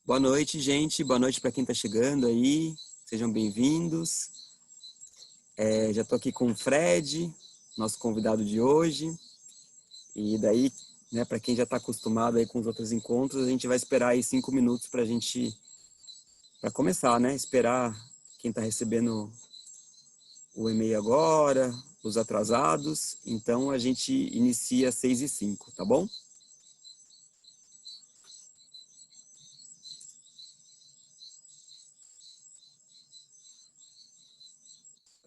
Boa noite, gente. Boa noite para quem está chegando aí. Sejam bem-vindos. Já estou aqui com o Fred, nosso convidado de hoje. E daí, né, para quem já está acostumado aí com os outros encontros, a gente vai esperar aí 5 minutos para começar, né? Esperar quem está recebendo o e-mail agora, os atrasados. Então, a gente inicia às 6h05, tá bom?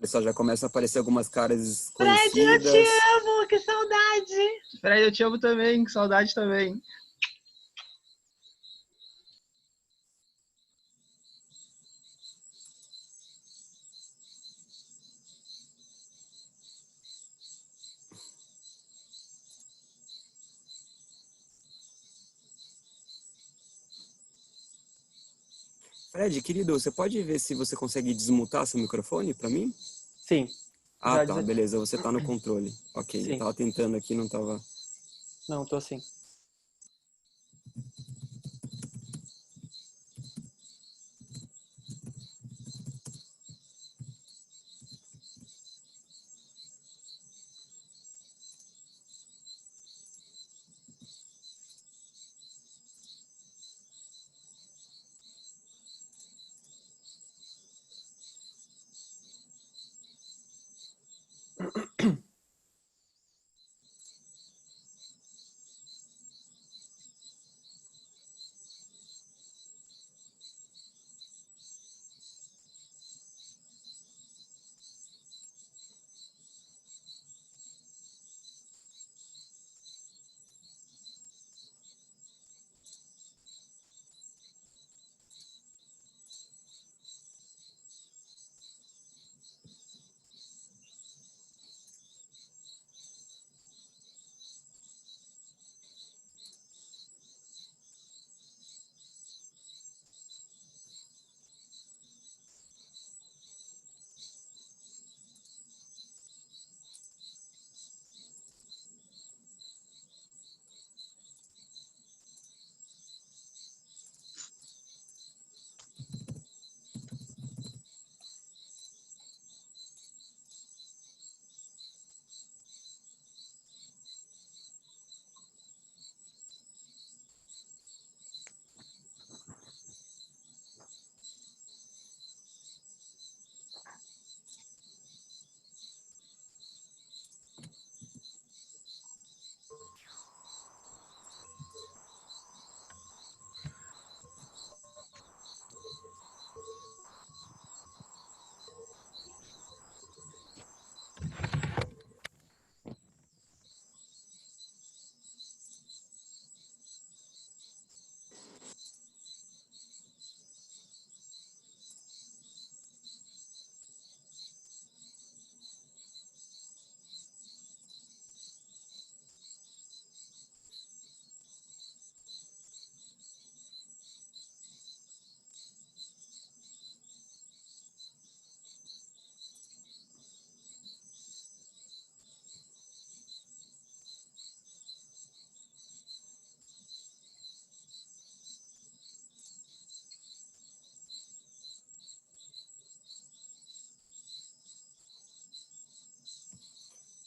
Pessoal, já começam a aparecer algumas caras Fred, eu te conhecidas. amo, que saudade! Fred, eu te amo também, que saudade também. Fred, querido, você pode ver se você consegue desmutar seu microfone para mim? Sim. Ah, tá, beleza, você tá no controle. Ok, Sim. eu tava tentando aqui, não tava... Não, tô assim.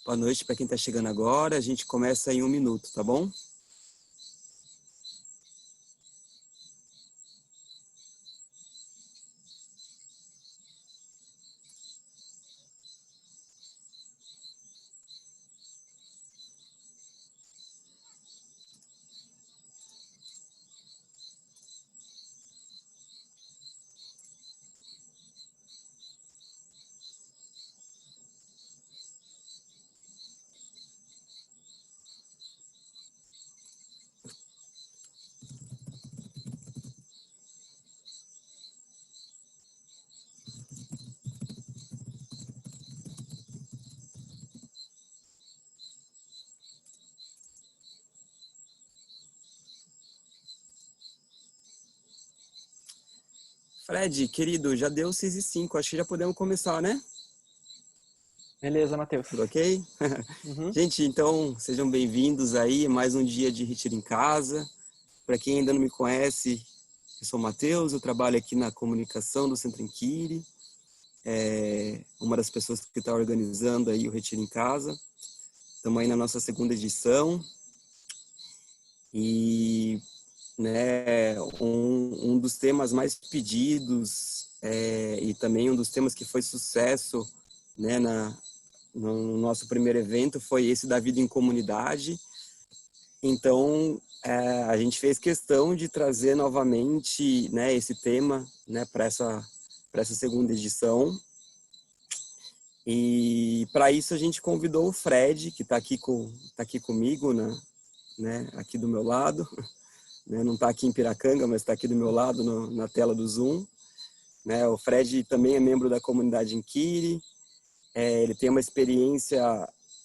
Boa noite para quem tá chegando agora. A gente começa em 1 minuto, tá bom? Fred, querido, já deu 6h05, acho que já podemos começar, né? Beleza, Matheus. Tudo ok? Uhum. Gente, então, sejam bem-vindos aí, mais um dia de Retiro em Casa. Para quem ainda não me conhece, eu sou o Matheus, eu trabalho aqui na comunicação do Centro Inquiri, uma das pessoas que está organizando aí o Retiro em Casa. Estamos aí na nossa segunda edição e né, um dos temas mais pedidos e também um dos temas que foi sucesso, né, no nosso primeiro evento foi esse da vida em comunidade. Então, a gente fez questão de trazer novamente, né, esse tema, né, para essa segunda edição. E para isso a gente convidou o Fred, que está aqui comigo, né, aqui do meu lado. Né, não está aqui em Piracanga, mas está aqui do meu lado na tela do Zoom. Né, o Fred também é membro da comunidade Inquiri. Ele tem uma experiência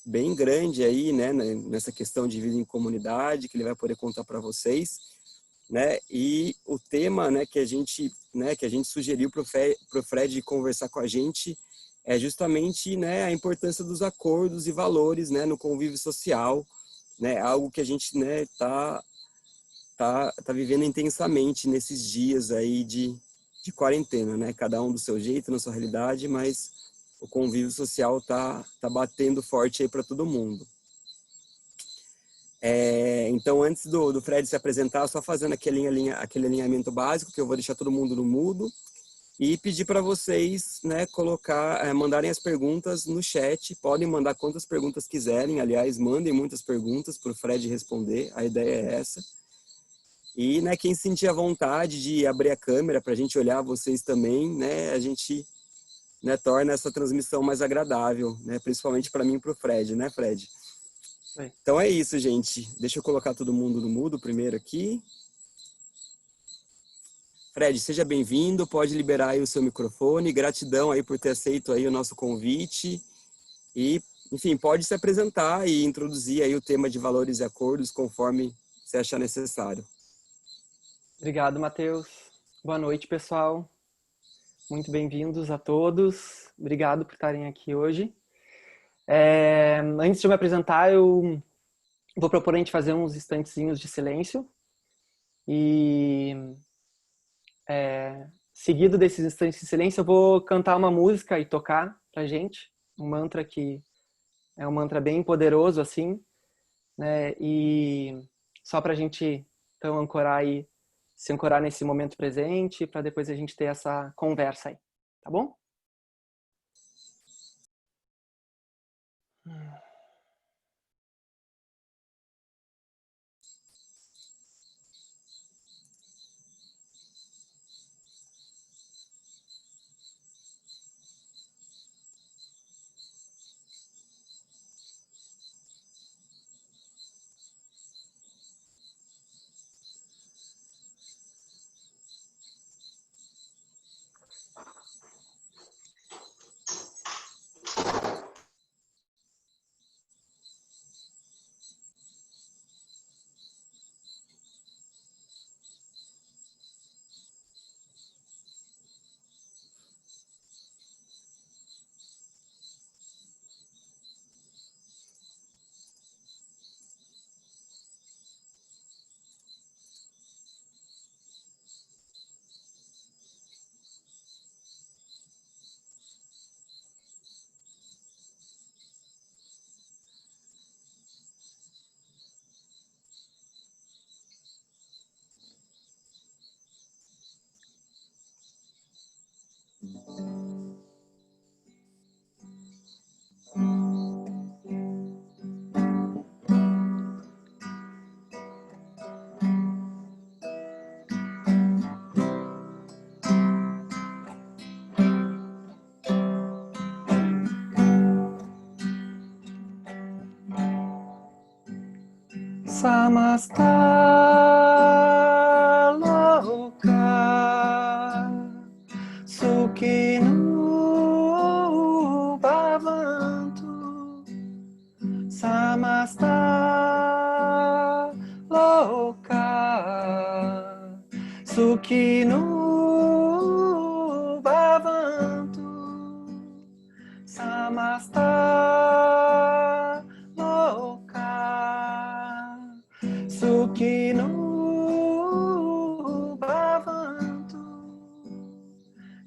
bem grande aí, né, nessa questão de vida em comunidade, que ele vai poder contar para vocês, né? E o tema, né, que a gente sugeriu para o Fred conversar com a gente é justamente, né, a importância dos acordos e valores, né, no convívio social, né? Algo que a gente, né, tá vivendo intensamente nesses dias aí de quarentena, né? Cada um do seu jeito, na sua realidade, mas o convívio social tá batendo forte aí para todo mundo. Então, antes do Fred se apresentar, só fazendo aquele alinhamento básico, que eu vou deixar todo mundo no mudo, e pedir para vocês, né, mandarem as perguntas no chat. Podem mandar quantas perguntas quiserem, aliás, mandem muitas perguntas para o Fred responder, a ideia é essa. E, né, quem sentir a vontade de abrir a câmera para a gente olhar vocês também, né, a gente, né, torna essa transmissão mais agradável, né, principalmente para mim e para o Fred, né, Fred? Sim. Então é isso, gente. Deixa eu colocar todo mundo no mudo primeiro aqui. Fred, seja bem-vindo, pode liberar aí o seu microfone. Gratidão aí por ter aceito aí o nosso convite. E, enfim, pode se apresentar e introduzir aí o tema de valores e acordos conforme você achar necessário. Obrigado, Matheus. Boa noite, pessoal. Muito bem-vindos a todos. Obrigado por estarem aqui hoje. Antes de eu me apresentar, eu vou propor a gente fazer uns instantezinhos de silêncio. E, seguido desses instantes de silêncio, eu vou cantar uma música e tocar pra gente. Um mantra que é um mantra bem poderoso, assim, né? E só pra gente, então, se ancorar nesse momento presente, para depois a gente ter essa conversa aí, tá bom? Samasta loka sukhino bhavantu. Samasta loka sukhino Sukhino bhavantu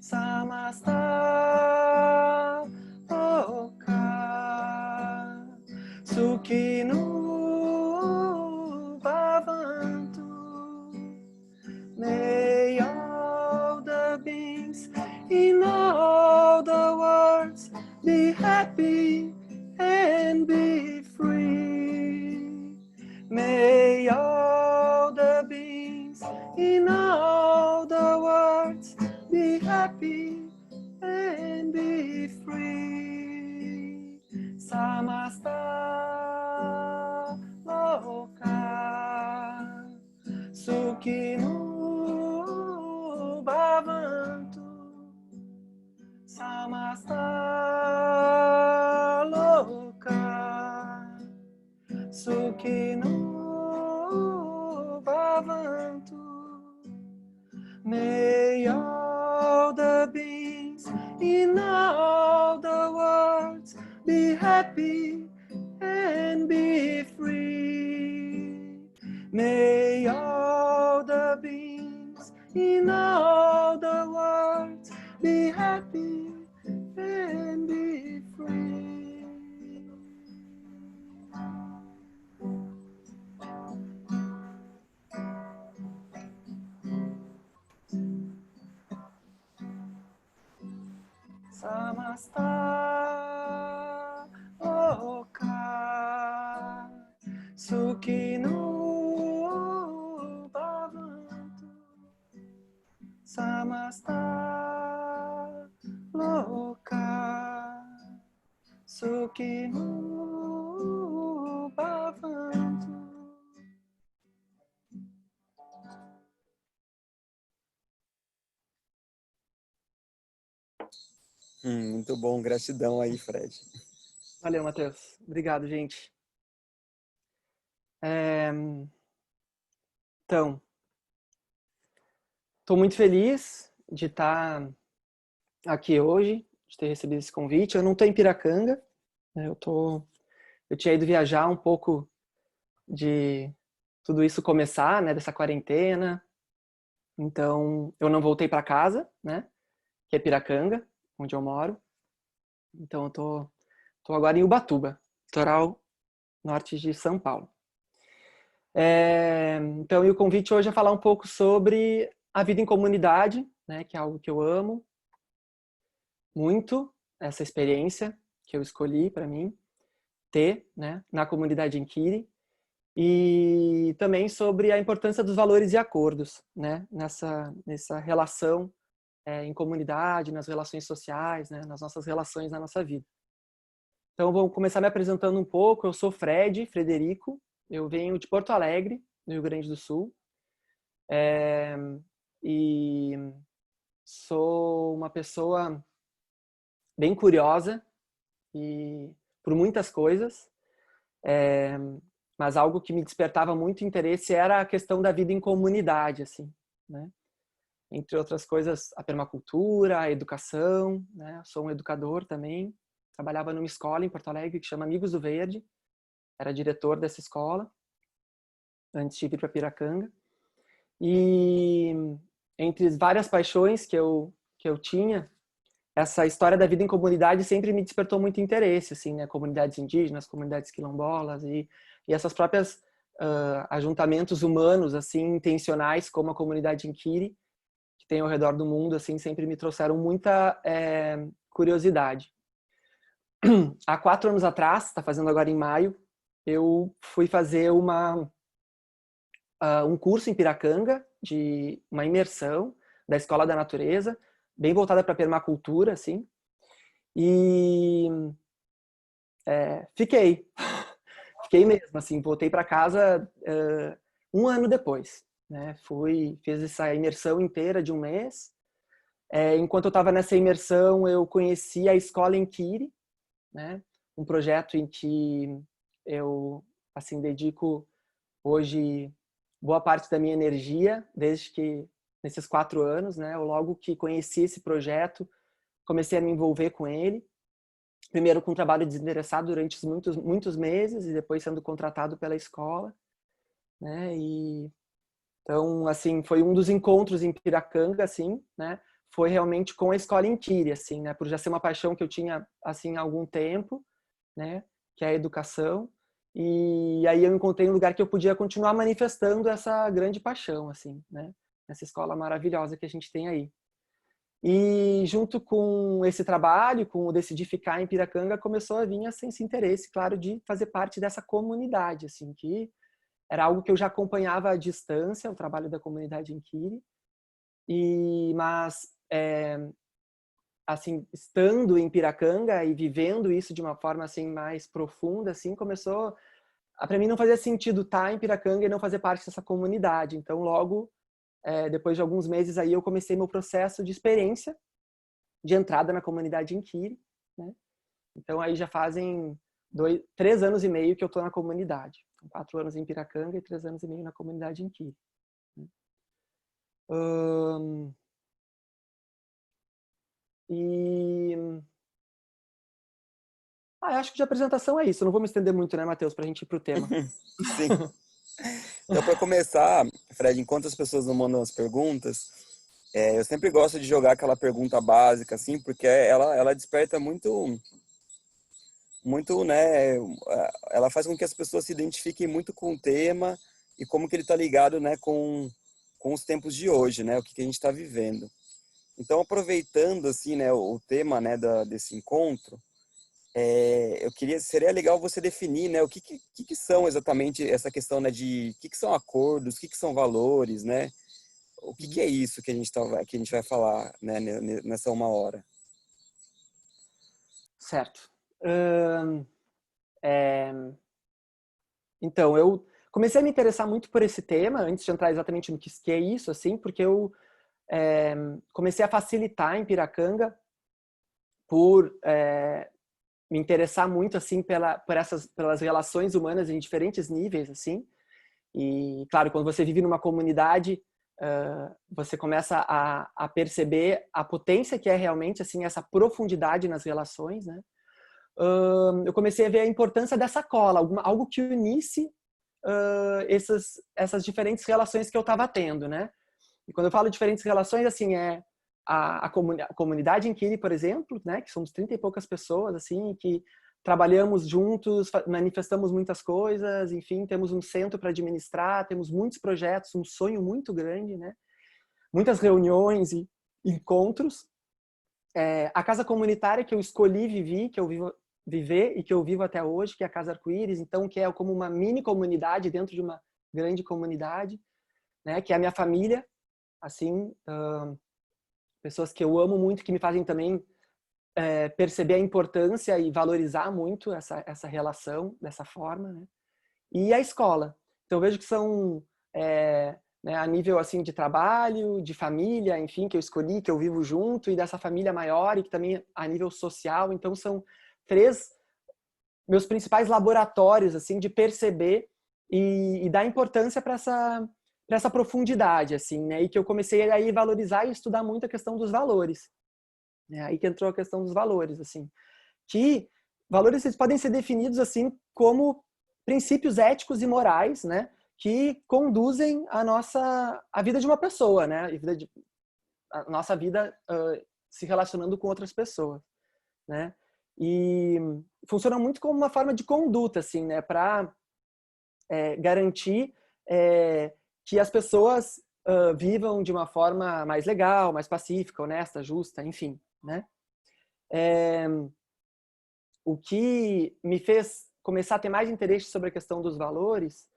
samasta loka. Sukhino bhavantu. May all the beings in all the worlds be happy and be free. May all the beings in all the worlds be happy and be free. Samasta loka Sukhino bhavantu. Samasta loka Sukhino bhavantu. May all the beings in all the worlds be happy and be free. May all the beings in all the worlds be happy and be free. Samasta loka Sukhino bhavantu. Samasta loka Sukhino bhavantu. Muito bom, gratidão aí, Fred. Valeu, Matheus. Obrigado, gente. Então, estou muito feliz de estar aqui hoje, de ter recebido esse convite. Eu não estou em Piracanga, né? Eu tinha ido viajar um pouco de tudo isso começar, né, dessa quarentena. Então, eu não voltei para casa, né, que é Piracanga, onde eu moro. Então, eu tô agora em Ubatuba, litoral norte de São Paulo. Então, e o convite hoje é falar um pouco sobre a vida em comunidade, né, que é algo que eu amo muito, essa experiência que eu escolhi para mim ter, né, na comunidade Inquiri, e também sobre a importância dos valores e acordos, né, nessa relação em comunidade, nas relações sociais, né, nas nossas relações na nossa vida. Então, vou começar me apresentando um pouco. Eu sou Frederico, eu venho de Porto Alegre, no Rio Grande do Sul, e sou uma pessoa bem curiosa e por muitas coisas, mas algo que me despertava muito interesse era a questão da vida em comunidade, assim, né? Entre outras coisas, a permacultura, a educação, né? Sou um educador também. Trabalhava numa escola em Porto Alegre que chama Amigos do Verde. Era diretor dessa escola antes de vir para Piracanga. E entre várias paixões que eu tinha, essa história da vida em comunidade sempre me despertou muito interesse, assim, né? Comunidades indígenas, comunidades quilombolas e essas próprias ajuntamentos humanos, assim, intencionais, como a comunidade Inquiri, que tem ao redor do mundo, assim, sempre me trouxeram muita curiosidade. Há 4 anos atrás, está fazendo agora em maio, eu fui fazer um curso em Piracanga, de uma imersão da Escola da Natureza, bem voltada para permacultura, assim, e fiquei mesmo, assim, voltei para casa 1 ano depois, né? Fiz essa imersão inteira de 1 mês. Enquanto eu estava nessa imersão, eu conheci a Escola Inquiri, né? Um projeto em que eu, assim, dedico hoje boa parte da minha energia, desde que nesses 4 anos, né? Eu logo que conheci esse projeto, comecei a me envolver com ele. Primeiro com um trabalho desinteressado durante muitos meses e depois sendo contratado pela escola, né? E então, assim, foi um dos encontros em Piracanga, assim, né? Foi realmente com a escola Inquiri, assim, né? Por já ser uma paixão que eu tinha, assim, há algum tempo, né? Que é a educação. E aí eu encontrei um lugar que eu podia continuar manifestando essa grande paixão, assim, né? Nessa escola maravilhosa que a gente tem aí. E junto com esse trabalho, com o Decidir Ficar em Piracanga, começou a vir esse interesse, claro, de fazer parte dessa comunidade, assim, que era algo que eu já acompanhava à distância, o trabalho da comunidade Inquiri, mas assim, estando em Piracanga e vivendo isso de uma forma assim mais profunda, assim, começou para mim não fazia sentido estar em Piracanga e não fazer parte dessa comunidade. Então, logo depois de alguns meses aí eu comecei meu processo de experiência de entrada na comunidade Inquiri, né? Então aí já fazem 3 anos e meio que eu estou na comunidade. 4 anos em Piracanga e 3 anos e meio na comunidade Inquiri. E acho que de apresentação é isso. Eu não vou me estender muito, né, Matheus, para a gente ir pro tema. Sim. Então, para começar, Fred, enquanto as pessoas não mandam as perguntas, eu sempre gosto de jogar aquela pergunta básica, assim, porque ela desperta muito, muito, né? Ela faz com que as pessoas se identifiquem muito com o tema e como que ele está ligado, né, com os tempos de hoje, né? O que a gente está vivendo. Então, aproveitando, assim, né, o tema, né, desse encontro, seria legal você definir, né, o que são exatamente essa questão, né, de o que são acordos, o que são valores, né? O que é isso que a gente vai falar, né, nessa uma hora? Certo. Então, eu comecei a me interessar muito por esse tema, antes de entrar exatamente no que é isso, assim, porque eu comecei a facilitar em Piracanga por me interessar muito, assim, pelas relações humanas em diferentes níveis, assim. E, claro, quando você vive numa comunidade, você começa a perceber a potência que é realmente, assim, essa profundidade nas relações, né? Eu comecei a ver a importância dessa cola, algo que unisse essas diferentes relações que eu estava tendo, né? E quando eu falo diferentes relações, assim, a comunidade Inquiri, por exemplo, né? Que somos 30 e poucas pessoas, assim, que trabalhamos juntos, manifestamos muitas coisas, enfim, temos um centro para administrar, temos muitos projetos, um sonho muito grande, né? Muitas reuniões e encontros. A casa comunitária que eu escolhi que eu viver e que eu vivo até hoje, que é a Casa Arco-Íris, então que é como uma mini comunidade dentro de uma grande comunidade, né? Que é a minha família, assim, pessoas que eu amo muito, que me fazem também perceber a importância e valorizar muito essa relação dessa forma, né? E a escola. Então eu vejo que são né, a nível assim de trabalho, de família, enfim, que eu escolhi, que eu vivo junto, e dessa família maior e que também a nível social. Então são 3 meus principais laboratórios assim de perceber e dar importância para essa profundidade, assim, né? E que eu comecei a valorizar e estudar muito a questão dos valores. É aí que entrou a questão dos valores, assim. Que valores eles podem ser definidos assim como princípios éticos e morais, né? Que conduzem a vida de uma pessoa, né? A nossa vida se relacionando com outras pessoas, né? E funciona muito como uma forma de conduta, assim, né? Para garantir que as pessoas vivam de uma forma mais legal, mais pacífica, honesta, justa, enfim, né? O que me fez começar a ter mais interesse sobre a questão dos valores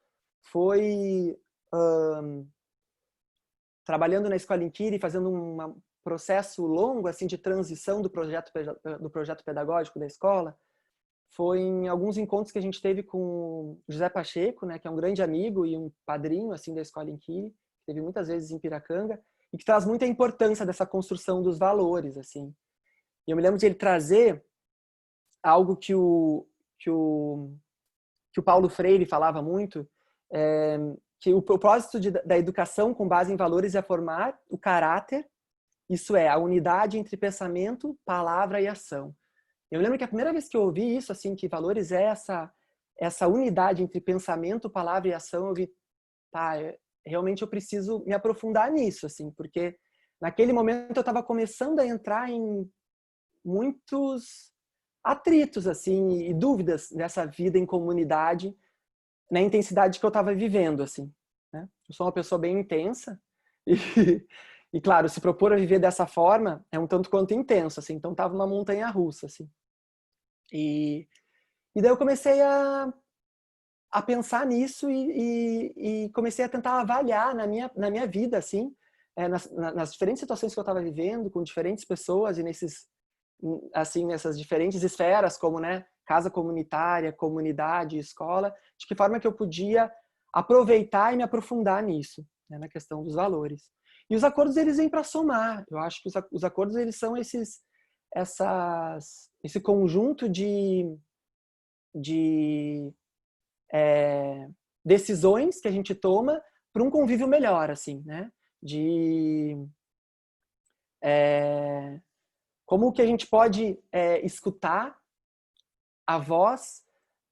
foi trabalhando na Escola Inquiri, fazendo um processo longo assim de transição do projeto pedagógico da escola. Foi em alguns encontros que a gente teve com José Pacheco, né, que é um grande amigo e um padrinho assim da Escola Inquiri, que teve muitas vezes em Piracanga e que traz muita importância dessa construção dos valores, assim. E eu me lembro de ele trazer algo que o Paulo Freire falava muito, que o propósito da educação com base em valores é formar o caráter, isso é, a unidade entre pensamento, palavra e ação. Eu lembro que a primeira vez que eu ouvi isso, assim, que valores é essa unidade entre pensamento, palavra e ação, eu vi, tá, realmente eu preciso me aprofundar nisso, assim, porque naquele momento eu estava começando a entrar em muitos atritos, assim, e dúvidas dessa vida em comunidade, na intensidade que eu estava vivendo, assim, né? Eu sou uma pessoa bem intensa e, e, claro, se propor a viver dessa forma é um tanto quanto intenso, assim, então tava uma montanha-russa, assim. E daí eu comecei a pensar nisso e comecei a tentar avaliar na minha vida, assim, nas diferentes situações que eu estava vivendo, com diferentes pessoas e assim, nessas diferentes esferas, como, né, casa comunitária, comunidade, escola, de que forma que eu podia aproveitar e me aprofundar nisso, né, na questão dos valores. E os acordos, eles vêm para somar. Eu acho que os acordos, eles são esse conjunto de decisões que a gente toma para um convívio melhor, assim, né? Como que a gente pode escutar a voz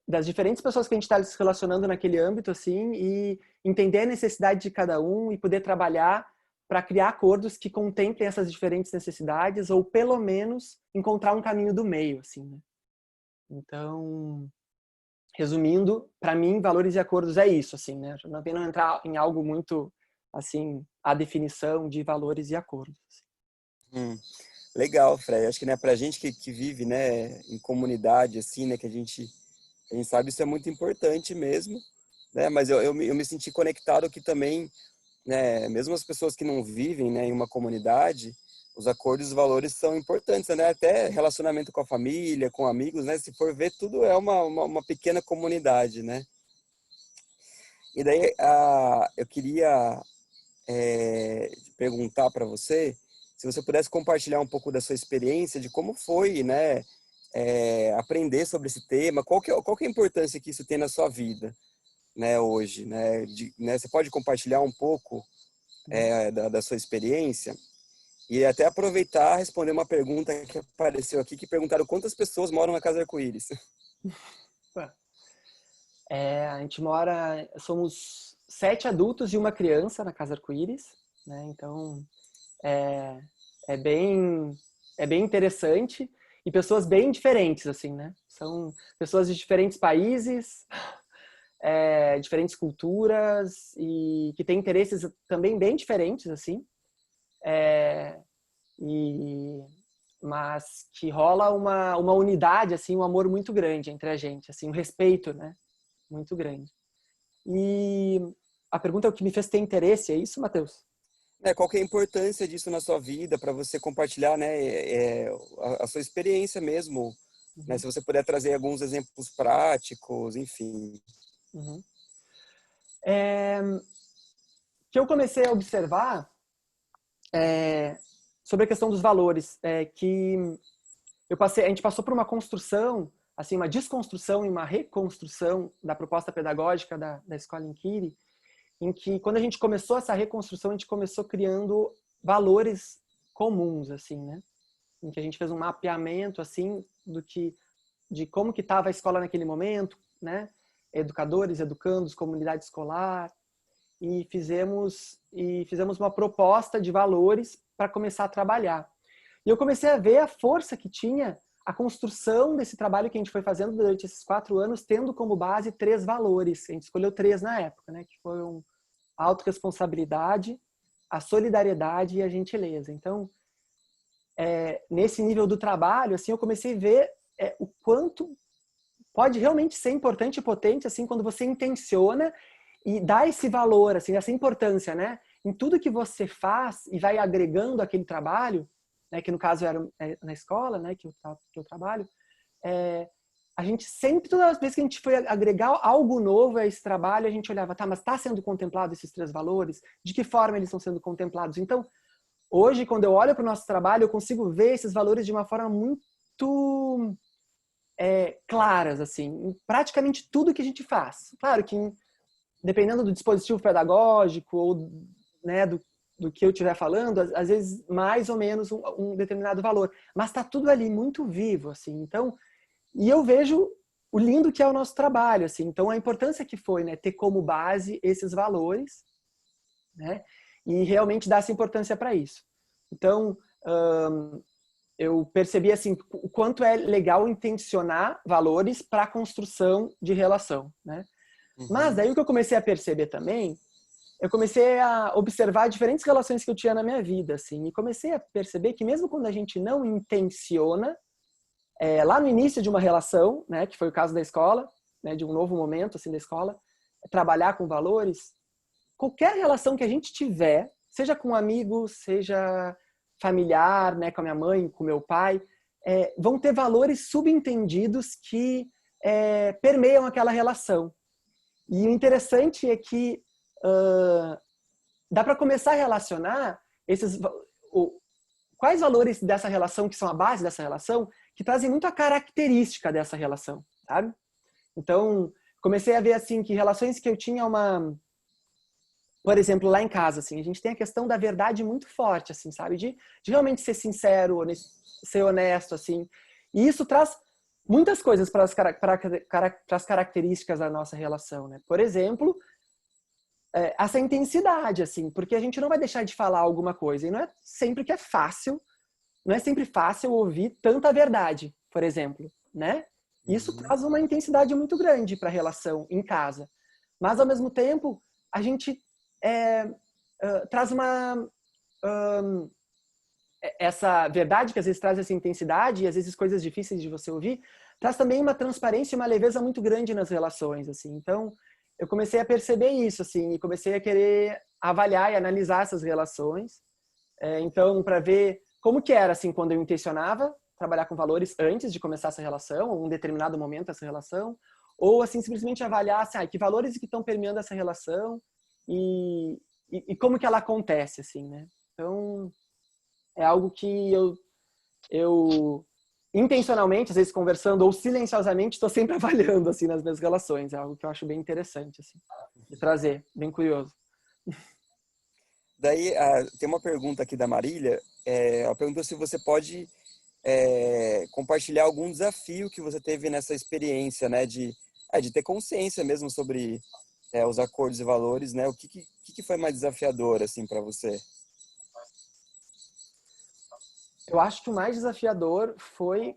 das diferentes pessoas que a gente está se relacionando naquele âmbito, assim, e entender a necessidade de cada um e poder trabalhar para criar acordos que contemplem essas diferentes necessidades ou, pelo menos, encontrar um caminho do meio, assim, né? Então, resumindo, para mim, valores e acordos é isso, assim, né? Não tem não entrar em algo muito, assim, a definição de valores e acordos. Legal, Fred. Acho que, né, pra gente que vive, né, em comunidade, assim, né, que a gente sabe isso é muito importante mesmo, né, mas eu me senti conectado que também, né, mesmo as pessoas que não vivem, né, em uma comunidade, os acordos e os valores são importantes, né, até relacionamento com a família, com amigos, né, se for ver, tudo é uma pequena comunidade, né. E daí, eu queria perguntar para você se você pudesse compartilhar um pouco da sua experiência, de como foi, né, aprender sobre esse tema, qual que é a importância que isso tem na sua vida, né, hoje, né, né, você pode compartilhar um pouco da sua experiência e até aproveitar e responder uma pergunta que apareceu aqui, que perguntaram quantas pessoas moram na Casa Arco-Íris. A gente somos 7 adultos e uma criança na Casa Arco-Íris, né? Então, é, é bem, é bem interessante e pessoas bem diferentes, assim, né? São pessoas de diferentes países, diferentes culturas e que têm interesses também bem diferentes, assim. Mas que rola uma unidade, assim, um amor muito grande entre a gente, assim, um respeito, né? Muito grande. E a pergunta é o que me fez ter interesse, é isso, Matheus? Qual que é a importância disso na sua vida para você compartilhar, né, a sua experiência mesmo, né? Se você puder trazer alguns exemplos práticos, enfim. Uhum. Que eu comecei a observar sobre a questão dos valores, que a gente passou por uma construção, assim, uma desconstrução e uma reconstrução da proposta pedagógica da escola Inquiri, em que quando a gente começou essa reconstrução, a gente começou criando valores comuns, assim, né? Em que a gente fez um mapeamento, assim, de como que estava a escola naquele momento, né? Educadores, educandos, comunidade escolar, e fizemos uma proposta de valores para começar a trabalhar. E eu comecei a ver a força que tinha a construção desse trabalho que a gente foi fazendo durante esses 4 anos, tendo como base 3 valores. A gente escolheu 3 na época, né? Que foram a autorresponsabilidade, a solidariedade e a gentileza. Então, nesse nível do trabalho, assim, eu comecei a ver o quanto pode realmente ser importante e potente, assim, quando você intenciona e dá esse valor, assim, essa importância, né? Em tudo que você faz e vai agregando aquele trabalho, né, que no caso era na escola, né, que eu trabalho, a gente sempre, todas as vezes que a gente foi agregar algo novo a esse trabalho, a gente olhava, tá, mas está sendo contemplado esses 3 valores? De que forma eles estão sendo contemplados? Então, hoje, quando eu olho para o nosso trabalho, eu consigo ver esses valores de uma forma muito claras, assim, em praticamente tudo que a gente faz. Claro que, dependendo do dispositivo pedagógico ou, né, do que eu estiver falando, às vezes mais ou menos um determinado valor, mas está tudo ali muito vivo, assim. Então, e eu vejo o lindo que é o nosso trabalho, assim. Então, a importância que foi, né, ter como base esses valores, né, e realmente dar essa importância para isso. Então, eu percebi, assim, o quanto é legal intencionar valores para a construção de relação, né? Mas daí o que eu comecei a perceber também, eu comecei a observar diferentes relações que eu tinha na minha vida, assim, e comecei a perceber que mesmo quando a gente não intenciona, lá no início de uma relação, né, que foi o caso da escola, né, de um novo momento assim da escola, trabalhar com valores, qualquer relação que a gente tiver, seja com um amigo, seja familiar, né, com a minha mãe, com meu pai, vão ter valores subentendidos que permeiam aquela relação. E o interessante é que dá para começar a relacionar quais valores dessa relação, que são a base dessa relação, que trazem muito a característica dessa relação, sabe? Então, comecei a ver, assim, que relações que eu tinha por exemplo, lá em casa, assim, a gente tem a questão da verdade muito forte, assim, sabe? De realmente ser sincero, ser honesto, assim. E isso traz muitas coisas para as características da nossa relação, né? Por exemplo, essa intensidade, assim, porque a gente não vai deixar de falar alguma coisa. E não é sempre que é fácil, não é sempre fácil ouvir tanta verdade, por exemplo, né? Isso traz uma intensidade muito grande para a relação em casa. Mas, ao mesmo tempo, a gente traz essa verdade, que às vezes traz essa intensidade, e às vezes coisas difíceis de você ouvir, traz também uma transparência e uma leveza muito grande nas relações, assim. Então, eu comecei a perceber isso, assim, e comecei a querer avaliar e analisar essas relações. Então, para ver como que era, assim, quando eu intencionava trabalhar com valores antes de começar essa relação, ou um determinado momento dessa relação, ou, assim, simplesmente avaliar, assim, que valores que estão permeando essa relação e como que ela acontece, assim, né? Então, é algo que eu intencionalmente, às vezes conversando ou silenciosamente, estou sempre avaliando, assim, nas minhas relações. É algo que eu acho bem interessante, assim, de trazer, bem curioso. Daí, tem uma pergunta aqui da Marília. Ela perguntou se você pode compartilhar algum desafio que você teve nessa experiência, né, de ter consciência mesmo sobre os acordos e valores, né? O que foi mais desafiador, assim, para você? Eu acho que o mais desafiador foi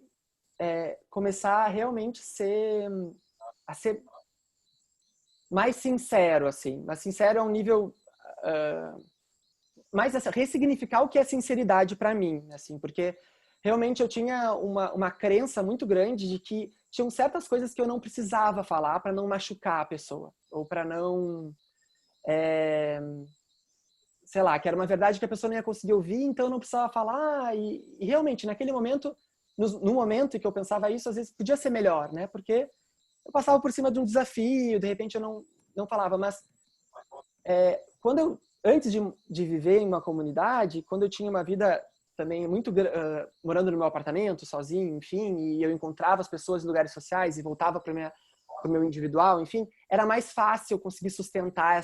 começar a realmente ser mais sincero, assim. Mas sincero a um nível mais assim, ressignificar o que é sinceridade para mim, assim, porque realmente eu tinha uma crença muito grande de que tinham certas coisas que eu não precisava falar para não machucar a pessoa, ou para não sei lá, que era uma verdade que a pessoa não ia conseguir ouvir, então eu não precisava falar. E realmente, naquele momento, no momento em que eu pensava isso, às vezes podia ser melhor, né? Porque eu passava por cima de um desafio, de repente eu não falava. Mas antes de viver em uma comunidade, quando eu tinha uma vida também muito morando no meu apartamento, sozinho, enfim, e eu encontrava as pessoas em lugares sociais e voltava para o meu individual, enfim, era mais fácil eu conseguir sustentar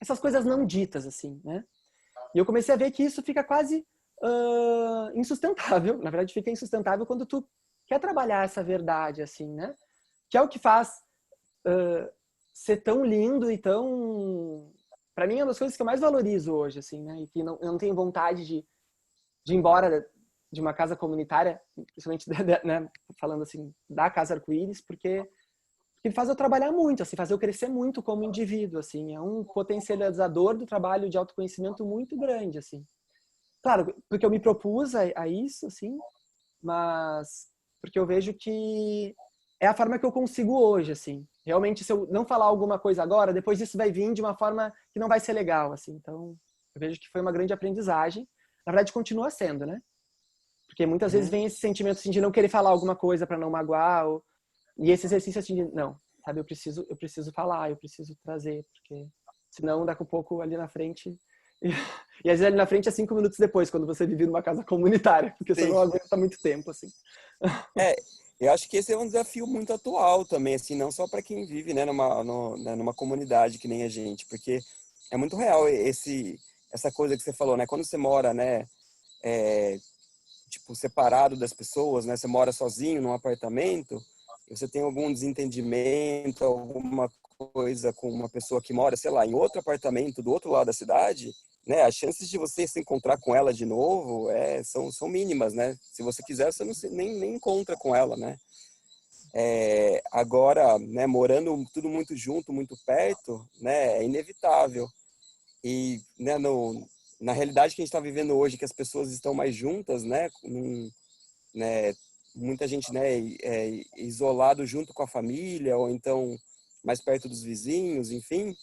essas coisas não ditas, assim, né? E eu comecei a ver que isso fica quase insustentável. Na verdade, fica insustentável quando tu quer trabalhar essa verdade, assim, né? Que é o que faz ser tão lindo e tão... Para mim, é uma das coisas que eu mais valorizo hoje, assim, né? E que eu não tenho vontade de ir embora de uma casa comunitária, principalmente, né? Falando assim, da Casa Arco-Íris, porque faz eu trabalhar muito, assim, faz eu crescer muito como indivíduo, assim, é um potencializador do trabalho de autoconhecimento muito grande, assim. Claro, porque eu me propus a isso, assim, mas porque eu vejo que é a forma que eu consigo hoje, assim. Realmente, se eu não falar alguma coisa agora, depois isso vai vir de uma forma que não vai ser legal, assim. Então, eu vejo que foi uma grande aprendizagem. Na verdade, continua sendo, né? Porque muitas vezes vem esse sentimento assim, de não querer falar alguma coisa para não magoar, e esse exercício assim de, não, sabe, eu preciso falar, eu preciso trazer, porque senão daqui a pouco ali na frente e às vezes ali na frente é 5 minutos depois, quando você vive numa casa comunitária, porque você Sim. não aguenta muito tempo, assim. Eu acho que esse é um desafio muito atual também, assim, não só para quem vive, né, numa comunidade que nem a gente, porque é muito real essa coisa que você falou, né? Quando você mora, né, tipo, separado das pessoas, né? Você mora sozinho num apartamento, e você tem algum desentendimento, alguma coisa com uma pessoa que mora, sei lá, em outro apartamento do outro lado da cidade, né? As chances de você se encontrar com ela de novo são mínimas, né? Se você quiser, você não nem encontra com ela, né? Agora, né, morando tudo muito junto, muito perto, né, é inevitável. E, né, na realidade que a gente está vivendo hoje, que as pessoas estão mais juntas, né, muita gente, né, isolado junto com a família, ou então mais perto dos vizinhos, enfim,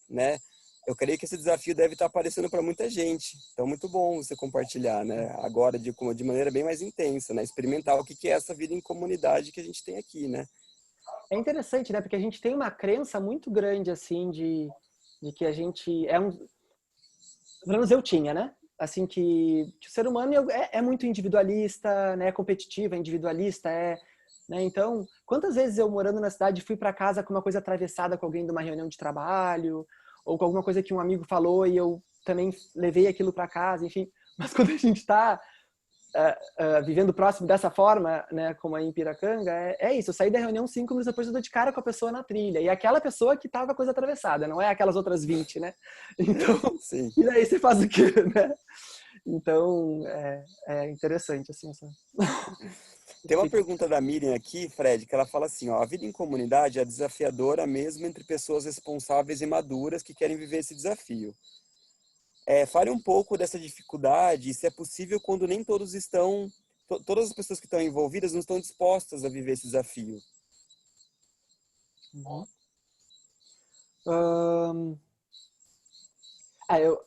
né, eu creio que esse desafio deve estar aparecendo para muita gente. Então, muito bom você compartilhar, né, agora de maneira bem mais intensa, né, experimentar o que é essa vida em comunidade que a gente tem aqui, né. É interessante, né? Porque a gente tem uma crença muito grande, assim, de que a gente pelo menos eu tinha, né? Assim, que o ser humano é muito individualista, né? É competitivo, é individualista, né? Então, quantas vezes eu morando na cidade fui para casa com uma coisa atravessada com alguém de uma reunião de trabalho, ou com alguma coisa que um amigo falou e eu também levei aquilo para casa, enfim. Mas quando a gente está vivendo próximo dessa forma, né, como aí em Piracanga, é isso. Eu saí da reunião 5 minutos depois, eu dou de cara com a pessoa na trilha. E aquela pessoa que tava com a coisa atravessada, não é aquelas outras 20, né? Então, Sim. e daí você faz o quê, né? Então, é interessante, assim, essa... Tem uma pergunta da Miriam aqui, Fred, que ela fala assim, ó, a vida em comunidade é desafiadora mesmo entre pessoas responsáveis e maduras que querem viver esse desafio. Fale um pouco dessa dificuldade e se é possível quando nem todos todas as pessoas que estão envolvidas não estão dispostas a viver esse desafio. Uhum.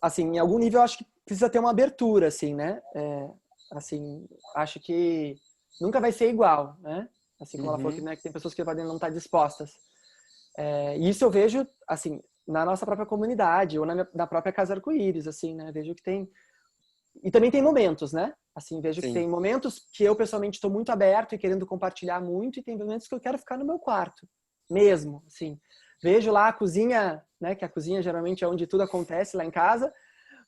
Assim, em algum nível eu acho que precisa ter uma abertura, assim, né? Assim, acho que nunca vai ser igual, né? Assim como ela falou que, Uhum. né, que tem pessoas que podem não estar dispostas. E isso eu vejo, assim, na nossa própria comunidade ou na própria Casa Arco-Íris, assim, né? Vejo que tem... E também tem momentos, né? Assim, vejo que Sim. tem momentos que eu pessoalmente estou muito aberto e querendo compartilhar muito, e tem momentos que eu quero ficar no meu quarto, mesmo, assim. Vejo lá a cozinha, né? Que a cozinha geralmente é onde tudo acontece lá em casa,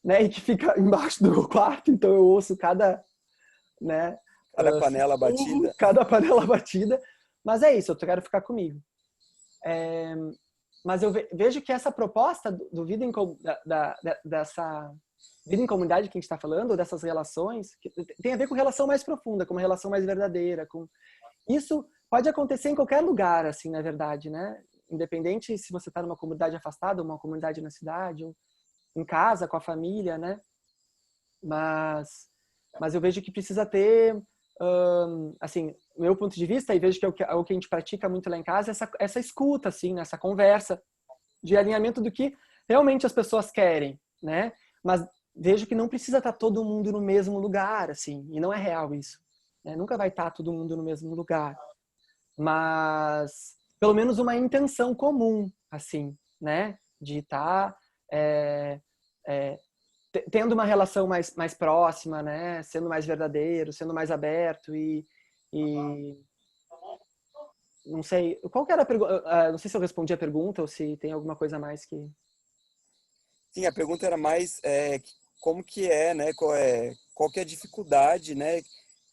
né? E que fica embaixo do meu quarto, então eu ouço cada, né? Cada panela Sussurro, batida. cada panela batida. Mas é isso, eu quero ficar comigo. Mas eu vejo que essa proposta do vida dessa vida em comunidade que a gente está falando, dessas relações, que tem a ver com relação mais profunda, com uma relação mais verdadeira. Isso pode acontecer em qualquer lugar, assim, na verdade, né? Independente se você está numa comunidade afastada, uma comunidade na cidade, ou em casa, com a família, né? Mas eu vejo que precisa ter, assim, meu ponto de vista, e vejo que é o que a gente pratica muito lá em casa, essa escuta, assim, né? Essa conversa de alinhamento do que realmente as pessoas querem, né? Mas vejo que não precisa estar todo mundo no mesmo lugar, assim, e não é real isso, né? Nunca vai estar todo mundo no mesmo lugar, mas pelo menos uma intenção comum, assim, né? De estar tendo uma relação mais próxima, né? Sendo mais verdadeiro, sendo mais aberto e não sei, qual que era a pergunta? Não sei se eu respondi a pergunta ou se tem alguma coisa a mais que... Sim, a pergunta era mais como que né? Qual que é a dificuldade, né?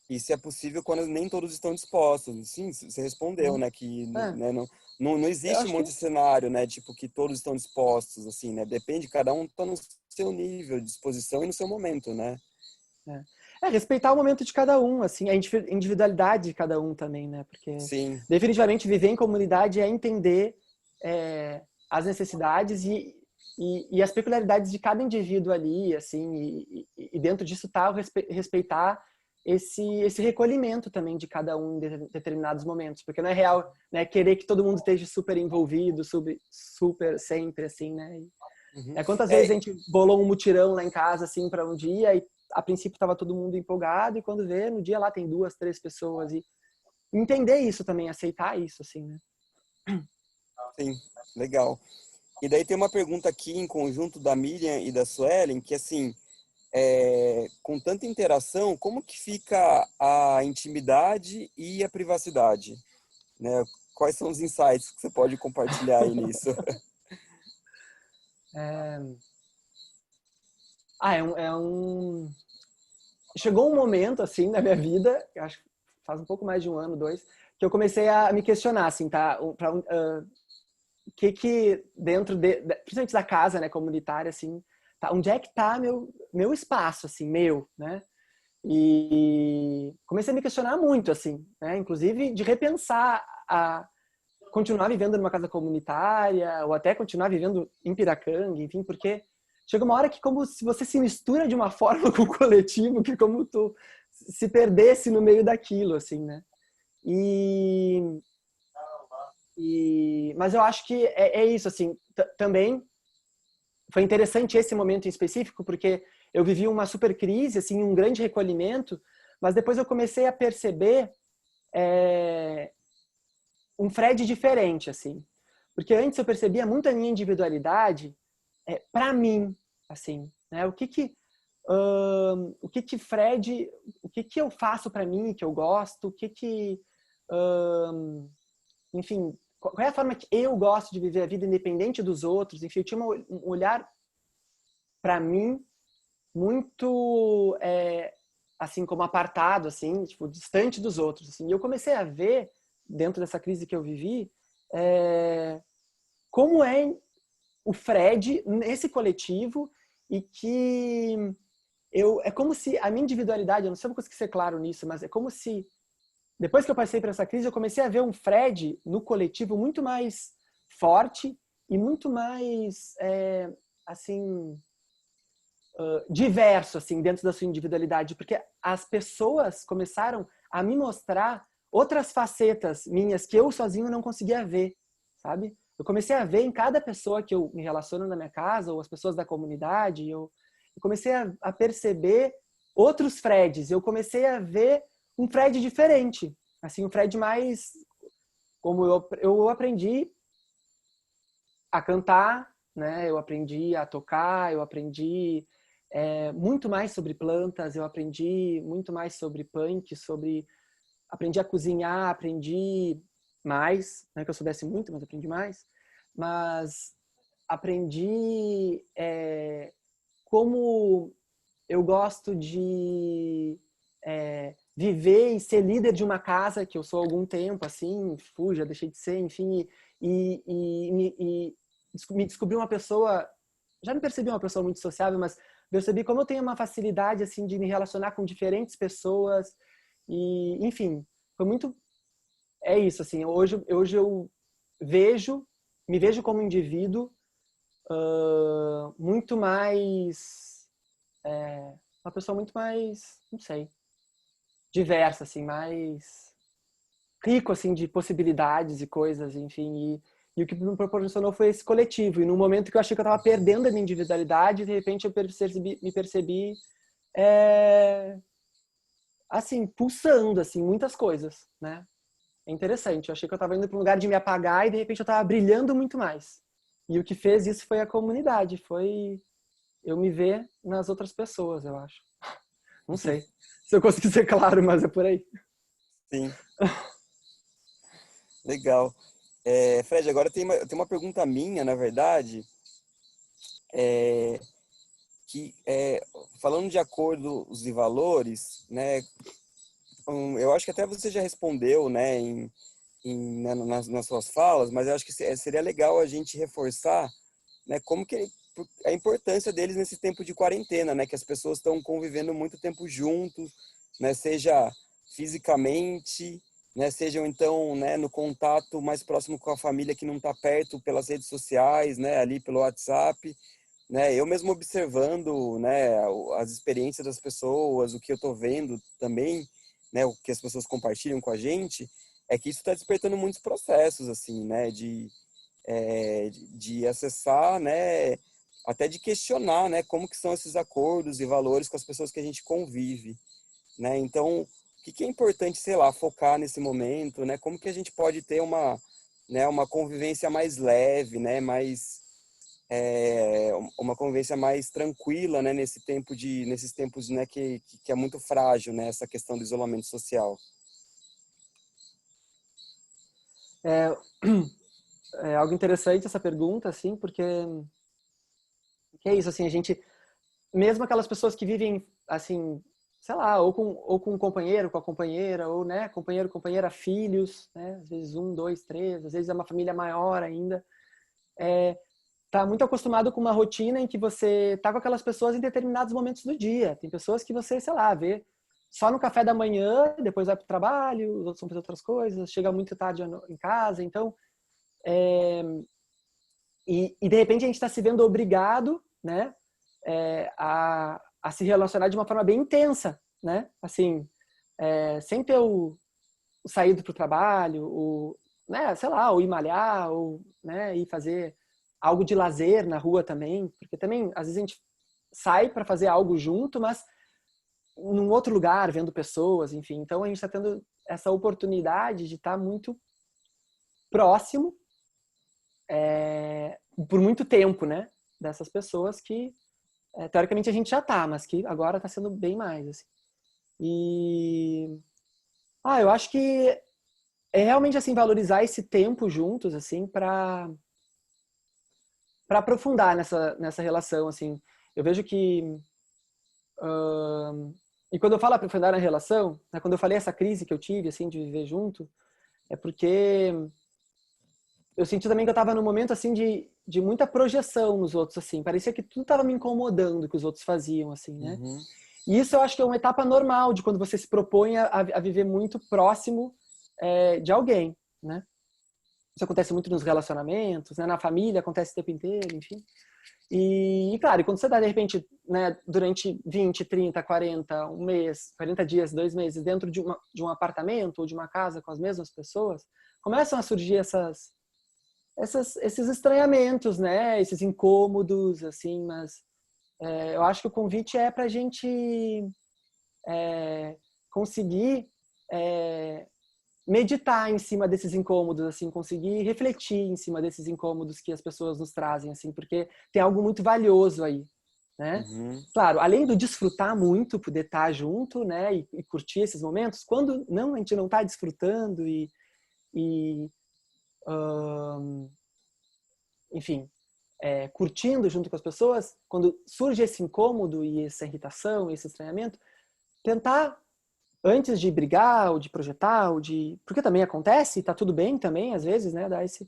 E se é possível quando nem todos estão dispostos. Sim, você respondeu, né? Que É, né, não eu existe acho que muito cenário, né? Tipo, que todos estão dispostos, assim, né? Depende, cada um está no seu nível de disposição e no seu momento, né? respeitar o momento de cada um, assim, a individualidade de cada um também, né? Porque Sim, definitivamente viver em comunidade é entender as necessidades e as peculiaridades de cada indivíduo ali, assim, e dentro disso tá respeitar esse recolhimento também de cada um em determinados momentos, porque não é real, né, querer que todo mundo esteja super envolvido, super sempre, assim, né? uhum. Quantas vezes a gente bolou um mutirão lá em casa, assim, para um dia e a princípio estava todo mundo empolgado e quando vê, no dia lá tem 2, 3 pessoas e entender isso também, aceitar isso, assim, né? Sim, legal. E daí tem uma pergunta aqui em conjunto da Miriam e da Suelen, que assim, com tanta interação, como que fica a intimidade e a privacidade? Né? Quais são os insights que você pode compartilhar aí nisso? É... Ah, é um... chegou um momento, assim, na minha vida, eu acho que faz um pouco mais de 1 ano, 2, que eu comecei a me questionar, assim, tá? O que dentro principalmente da casa, né, comunitária, assim, tá? Onde é que tá meu espaço, assim, meu, né? E comecei a me questionar muito, assim, né? Inclusive de repensar a continuar vivendo numa casa comunitária ou até continuar vivendo em Piracanga, enfim, porque chega uma hora que como se você se mistura de uma forma com o coletivo, que como tu se perdesse no meio daquilo, assim, né? E, mas eu acho que é isso, assim, também foi interessante esse momento em específico, porque eu vivi uma super crise, assim, um grande recolhimento, mas depois eu comecei a perceber um Fred diferente, assim. Porque antes eu percebia muito a minha individualidade para mim, assim, né? O que que eu faço para mim que eu gosto, enfim, qual é a forma que eu gosto de viver a vida independente dos outros, enfim, eu tinha um olhar para mim muito assim como apartado, assim, tipo distante dos outros, assim. E eu comecei a ver dentro dessa crise que eu vivi como é o Fred nesse coletivo e que é como se a minha individualidade, eu não sei se eu consegui ser claro nisso, mas é como se depois que eu passei por essa crise, eu comecei a ver um Fred no coletivo muito mais forte e muito mais assim diverso assim dentro da sua individualidade, porque as pessoas começaram a me mostrar outras facetas minhas que eu sozinho não conseguia ver, sabe? Eu comecei a ver em cada pessoa que eu me relaciono na minha casa ou as pessoas da comunidade, eu comecei a perceber outros Freds, eu comecei a ver um Fred diferente, assim, um Fred mais como eu aprendi a cantar, né? Eu aprendi a tocar, eu aprendi muito mais sobre plantas, eu aprendi muito mais sobre punk, aprendi a cozinhar, aprendi mais, não é que eu soubesse muito, mas aprendi mais, mas aprendi como eu gosto de viver e ser líder de uma casa que eu sou há algum tempo, assim, já deixei de ser, enfim, e me descobri uma pessoa, já me percebi uma pessoa muito sociável, mas percebi como eu tenho uma facilidade, assim, de me relacionar com diferentes pessoas e, enfim, foi muito, é isso, assim, hoje eu me vejo como indivíduo muito mais, uma pessoa muito mais, não sei, diversa, assim, mais rico, assim, de possibilidades e coisas, enfim, e o que me proporcionou foi esse coletivo. E no momento que eu achei que eu estava perdendo a minha individualidade, de repente eu me percebi assim, pulsando, assim, muitas coisas, né? É interessante. Eu achei que eu estava indo para um lugar de me apagar e de repente eu estava brilhando muito mais. E o que fez isso foi a comunidade, foi eu me ver nas outras pessoas, eu acho. Não sei se eu consegui ser claro, mas é por aí. Sim, legal. Fred, agora tem uma pergunta minha, na verdade, é, falando de acordos e valores, né? Eu acho que até você já respondeu, né, né, nas suas falas, mas eu acho que seria legal a gente reforçar, né, como que a importância deles nesse tempo de quarentena, né, que as pessoas estão convivendo muito tempo juntos, né, seja fisicamente, né, sejam então, né, no contato mais próximo com a família que não está perto pelas redes sociais, né, ali pelo WhatsApp, né, eu mesmo observando, né, as experiências das pessoas, o que eu estou vendo também, né, o que as pessoas compartilham com a gente, é que isso está despertando muitos processos, assim, né, de acessar, né, até de questionar, né, como que são esses acordos e valores com as pessoas que a gente convive, né? Então, o que é importante, sei lá, focar nesse momento, né? Como que a gente pode ter né, uma convivência mais leve, né, uma convivência mais tranquila, né, nesses tempos, né, que é muito frágil, né, essa questão do isolamento social. É, é algo interessante essa pergunta, assim, porque que é isso, assim, a gente, mesmo aquelas pessoas que vivem, assim, sei lá, ou com um companheiro, com a companheira, ou, né, companheiro, companheira, filhos, né, às vezes 1, 2, 3, às vezes é uma família maior ainda, tá muito acostumado com uma rotina em que você tá com aquelas pessoas em determinados momentos do dia. Tem pessoas que você, sei lá, vê só no café da manhã, depois vai pro trabalho, os outros vão fazer outras coisas, chega muito tarde em casa, então e de repente a gente está se vendo obrigado, né, a se relacionar de uma forma bem intensa, né, assim, sem ter o saído para o trabalho, o, né, sei lá, ou ir malhar, ou, né, ir fazer algo de lazer na rua também, porque também às vezes a gente sai para fazer algo junto, mas num outro lugar, vendo pessoas, enfim. Então a gente está tendo essa oportunidade de estar muito próximo por muito tempo, né, dessas pessoas que teoricamente a gente já tá, mas que agora está sendo bem mais, assim. E eu acho que é realmente assim valorizar esse tempo juntos, assim, para aprofundar nessa relação, assim. Eu vejo que e quando eu falo aprofundar na relação, né, quando eu falei essa crise que eu tive, assim, de viver junto, é porque eu senti também que eu estava num momento, assim, de muita projeção nos outros, assim. Parecia que tudo estava me incomodando que os outros faziam, assim, né? Uhum. E isso eu acho que é uma etapa normal de quando você se propõe a viver muito próximo de alguém, né? Isso acontece muito nos relacionamentos, né? Na família acontece o tempo inteiro, enfim. E claro, quando você está, de repente, né, durante 20, 30, 40, um mês, 40 dias, 2 meses, dentro de um apartamento ou de uma casa com as mesmas pessoas, começam a surgir esses estranhamentos, né? Esses incômodos, assim, mas eu acho que o convite é para a gente conseguir meditar em cima desses incômodos, assim, conseguir refletir em cima desses incômodos que as pessoas nos trazem, assim, porque tem algo muito valioso aí, né? Uhum. Claro, além do desfrutar muito, poder estar junto, né, e curtir esses momentos, quando não a gente não está desfrutando e enfim, curtindo junto com as pessoas, quando surge esse incômodo e essa irritação, esse estranhamento, tentar antes de brigar ou de projetar ou de, porque também acontece, tá tudo bem também às vezes, né, dar esse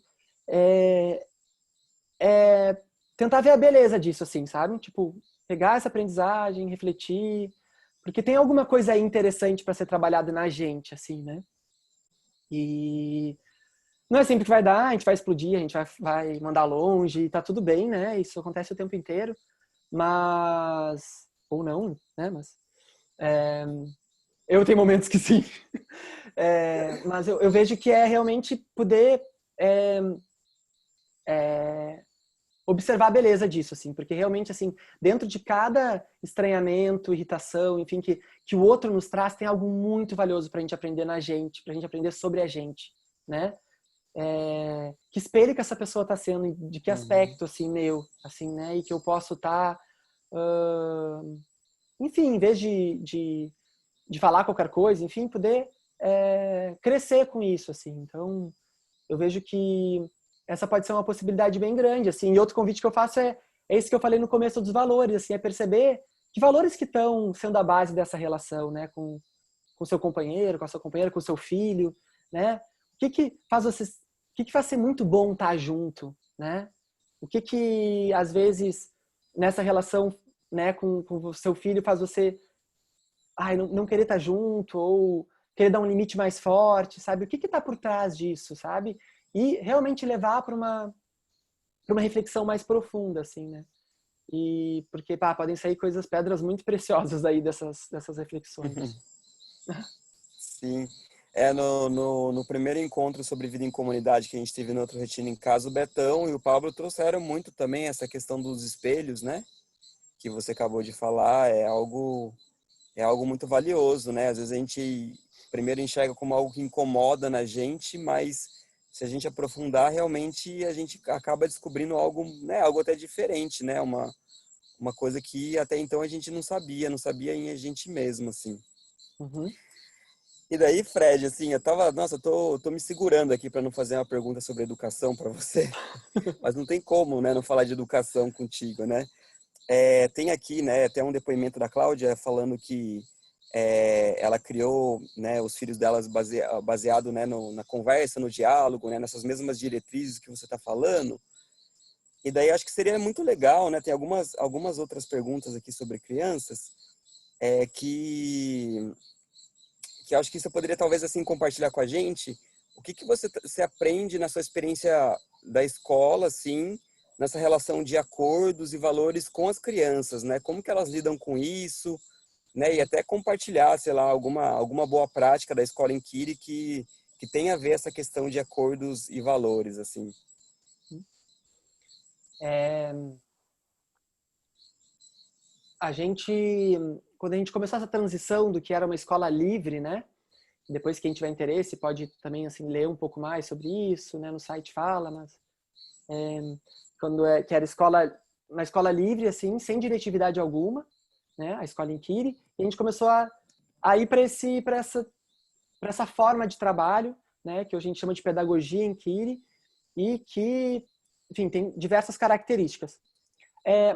tentar ver a beleza disso, assim, sabe? Tipo, pegar essa aprendizagem, refletir, porque tem alguma coisa aí interessante para ser trabalhada na gente, assim, né? E não é sempre que vai dar, a gente vai explodir, a gente vai mandar longe, tá tudo bem, né? Isso acontece o tempo inteiro, mas ou não, né? Mas eu tenho momentos que sim. Mas eu vejo que é realmente poder observar a beleza disso, assim, porque realmente, assim, dentro de cada estranhamento, irritação, enfim, que o outro nos traz, tem algo muito valioso pra gente aprender na gente, pra gente aprender sobre a gente, né? Que espelho que essa pessoa tá sendo, de que Uhum. aspecto, assim, meu, assim, né? E que eu posso estar, enfim, em vez de falar qualquer coisa, enfim, poder crescer com isso, assim. Então, eu vejo que essa pode ser uma possibilidade bem grande, assim. E outro convite que eu faço é esse que eu falei no começo dos valores, assim, é perceber que valores que estão sendo a base dessa relação, né, com seu companheiro, com a sua companheira, com o seu filho, né? O que faz ser muito bom estar junto, né? O que às vezes nessa relação, né, com o seu filho faz você não querer estar junto ou querer dar um limite mais forte, sabe? O que está por trás disso, sabe? E realmente levar para uma reflexão mais profunda, assim, né? E porque podem sair pedras muito preciosas aí dessas reflexões. Sim. No primeiro encontro sobre vida em comunidade que a gente teve no outro retiro em casa, o Betão e o Pablo trouxeram muito também essa questão dos espelhos, né? Que você acabou de falar, é algo muito valioso, né? Às vezes a gente primeiro enxerga como algo que incomoda na gente, mas se a gente aprofundar, realmente a gente acaba descobrindo algo, né? Algo até diferente, né? Uma coisa que até então a gente não sabia em a gente mesmo, assim. Uhum. E daí, Fred, assim, nossa, eu tô me segurando aqui para não fazer uma pergunta sobre educação para você, mas não tem como, né, não falar de educação contigo, né? Tem aqui, né, até um depoimento da Cláudia falando que ela criou, né, os filhos delas baseado, né, na conversa, no diálogo, né, nessas mesmas diretrizes que você está falando. E daí acho que seria muito legal, né? Tem algumas outras perguntas aqui sobre crianças, que acho que você poderia talvez assim compartilhar com a gente. O que você aprende na sua experiência da escola, assim, nessa relação de acordos e valores com as crianças, né? Como que elas lidam com isso, né? E até compartilhar, sei lá, alguma boa prática da escola em Kiri que tenha a ver essa questão de acordos e valores, assim. Quando a gente começou essa transição do que era uma escola livre, né? Depois quem tiver interesse pode também assim ler um pouco mais sobre isso, né? No site fala, mas que era uma escola livre assim, sem diretividade alguma, né? A escola em Kiri, e a gente começou a ir para essa forma de trabalho, né? Que hoje a gente chama de pedagogia em Kiri e que, enfim, tem diversas características.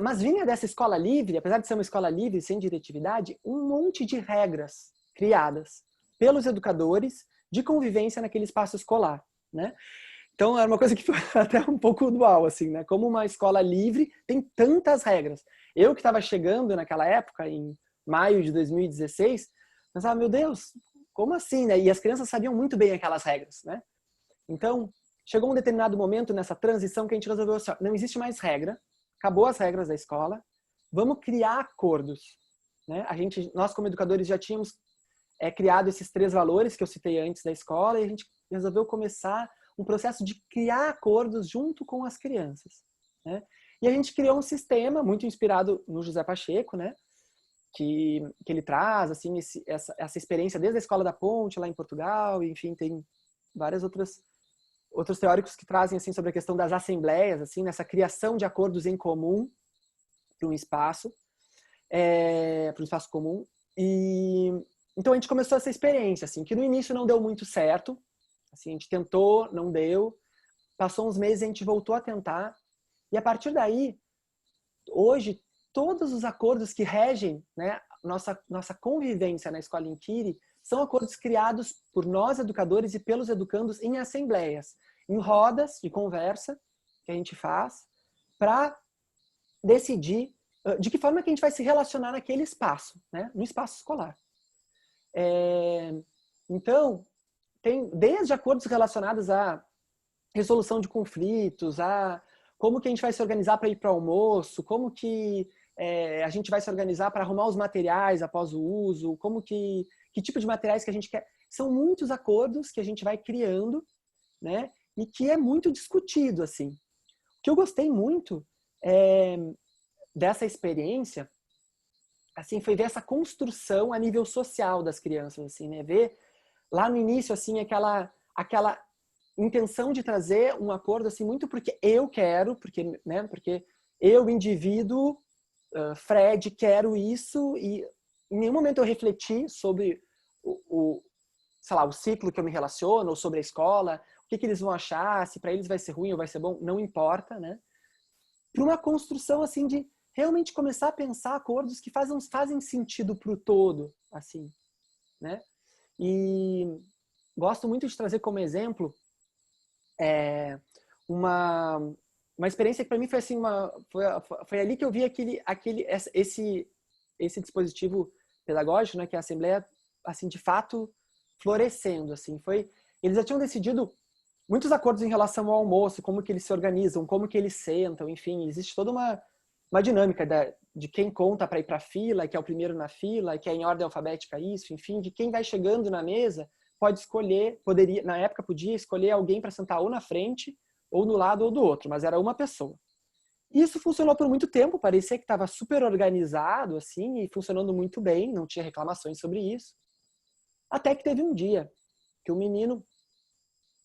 Mas vinha dessa escola livre, apesar de ser uma escola livre, sem diretividade, um monte de regras criadas pelos educadores de convivência naquele espaço escolar, né? Então, era uma coisa que foi até um pouco dual, assim, né? Como uma escola livre tem tantas regras. Eu que estava chegando naquela época, em maio de 2016, pensava, meu Deus, como assim, né? E as crianças sabiam muito bem aquelas regras, né? Então, chegou um determinado momento nessa transição que a gente resolveu assim, ó, não existe mais regra, acabou as regras da escola, vamos criar acordos, né? Nós como educadores já tínhamos criado esses 3 valores que eu citei antes da escola e a gente resolveu começar um processo de criar acordos junto com as crianças, né? E a gente criou um sistema muito inspirado no José Pacheco, né? Que ele traz assim essa experiência desde a Escola da Ponte lá em Portugal, e, enfim, tem várias outros teóricos que trazem assim sobre a questão das assembleias, assim, nessa criação de acordos em comum para um espaço comum. E então a gente começou essa experiência, assim, que no início não deu muito certo, assim, a gente tentou, não deu, passou uns meses, a gente voltou a tentar, e a partir daí, hoje, todos os acordos que regem, né, nossa convivência na escola em Kiri são acordos criados por nós, educadores, e pelos educandos em assembleias, em rodas de conversa que a gente faz para decidir de que forma que a gente vai se relacionar naquele espaço, né, no espaço escolar. Então, tem desde acordos relacionados à resolução de conflitos, a como que a gente vai se organizar para ir para o almoço, como que a gente vai se organizar para arrumar os materiais após o uso, que tipo de materiais que a gente quer. São muitos acordos que a gente vai criando, né? E que é muito discutido, assim. O que eu gostei muito dessa experiência, assim, foi ver essa construção a nível social das crianças, assim, né? Ver lá no início, assim, aquela intenção de trazer um acordo, assim, muito porque eu quero, porque eu, indivíduo, Fred, quero isso, e em nenhum momento eu refleti sobre sei lá, o ciclo que eu me relaciono, ou sobre a escola, o que eles vão achar, se para eles vai ser ruim ou vai ser bom, não importa, né? Para uma construção, assim, de realmente começar a pensar acordos que fazem sentido para o todo, assim, né? E gosto muito de trazer como exemplo uma experiência que para mim foi assim foi ali que eu vi esse dispositivo pedagógico, né, que é a Assembleia, assim, de fato florescendo, assim. Eles já tinham decidido muitos acordos em relação ao almoço, como que eles se organizam, como que eles sentam, enfim, existe toda uma dinâmica de quem conta para ir para a fila, que é o primeiro na fila, que é em ordem alfabética isso, enfim, de quem vai chegando na mesa pode escolher, na época podia escolher alguém para sentar ou na frente, ou no lado ou do outro, mas era uma pessoa. Isso funcionou por muito tempo, parecia que estava super organizado, assim, e funcionando muito bem, não tinha reclamações sobre isso. Até que teve um dia que o menino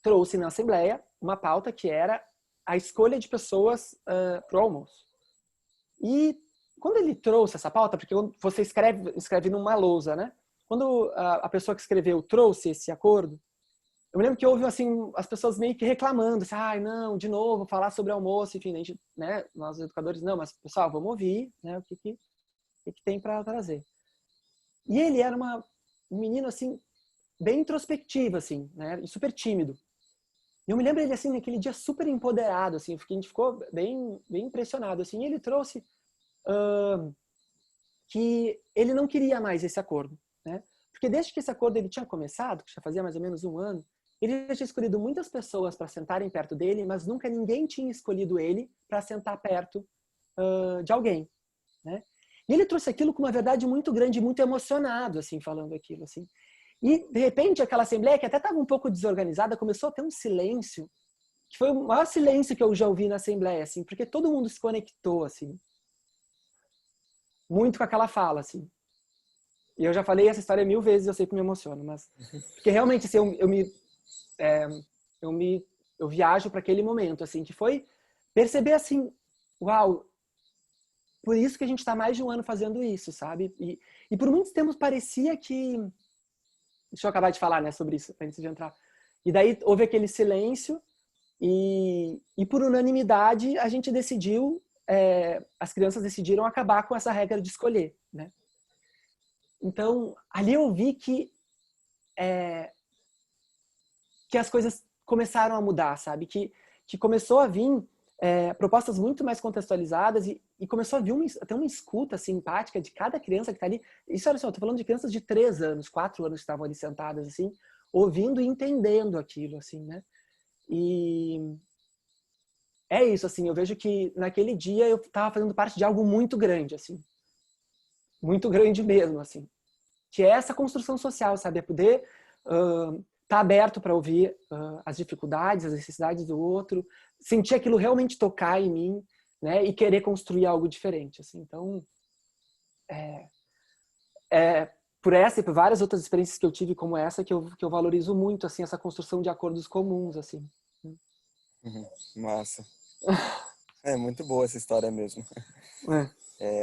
trouxe na assembleia uma pauta que era a escolha de pessoas para o almoço. E quando ele trouxe essa pauta, porque você escreve numa lousa, né? Quando a pessoa que escreveu trouxe esse acordo, eu me lembro que houve, assim, as pessoas meio que reclamando, assim, ai, não, de novo, falar sobre almoço, enfim, a gente, né, nós educadores, não, mas, pessoal, vamos ouvir, né, o que tem para trazer. E ele era um menino, assim, bem introspectivo, assim, né? E super tímido. E eu me lembro ele, assim, naquele dia super empoderado, assim, a gente ficou bem, bem impressionado, assim. E ele trouxe que ele não queria mais esse acordo, né? Porque desde que esse acordo ele tinha começado, que já fazia mais ou menos um ano, ele já tinha escolhido muitas pessoas para sentarem perto dele, mas nunca ninguém tinha escolhido ele para sentar perto de alguém, né? E ele trouxe aquilo com uma verdade muito grande, muito emocionado, assim, falando aquilo, assim. E, de repente, aquela assembleia, que até estava um pouco desorganizada, começou a ter um silêncio, que foi o maior silêncio que eu já ouvi na assembleia, assim, porque todo mundo se conectou, assim, muito com aquela fala, assim. E eu já falei essa história 1000 vezes, eu sei que me emociono, mas... Porque realmente, assim, eu viajo para aquele momento, assim, que foi perceber, assim, uau, por isso que a gente está mais de um ano fazendo isso, sabe? E por muitos tempos parecia que... Deixa eu acabar de falar, né, sobre isso, antes de entrar. E daí houve aquele silêncio e por unanimidade a gente decidiu, as crianças decidiram acabar com essa regra de escolher, né? Então, ali eu vi que as coisas começaram a mudar, sabe? Que começou a vir propostas muito mais contextualizadas e começou a vir até uma escuta assim, empática de cada criança que está ali. Isso, olha só, eu tô falando de crianças de 3 anos, 4 anos que estavam ali sentadas, assim, ouvindo e entendendo aquilo, assim, né? E é isso, assim, eu vejo que naquele dia eu estava fazendo parte de algo muito grande, assim. Muito grande mesmo, assim. Que é essa construção social, sabe? É poder tá aberto para ouvir as dificuldades, as necessidades do outro, sentir aquilo realmente tocar em mim, né? E querer construir algo diferente, assim. Então, por essa e por várias outras experiências que eu tive como essa que eu valorizo muito, assim, essa construção de acordos comuns, assim. Uhum, massa. É muito boa essa história mesmo.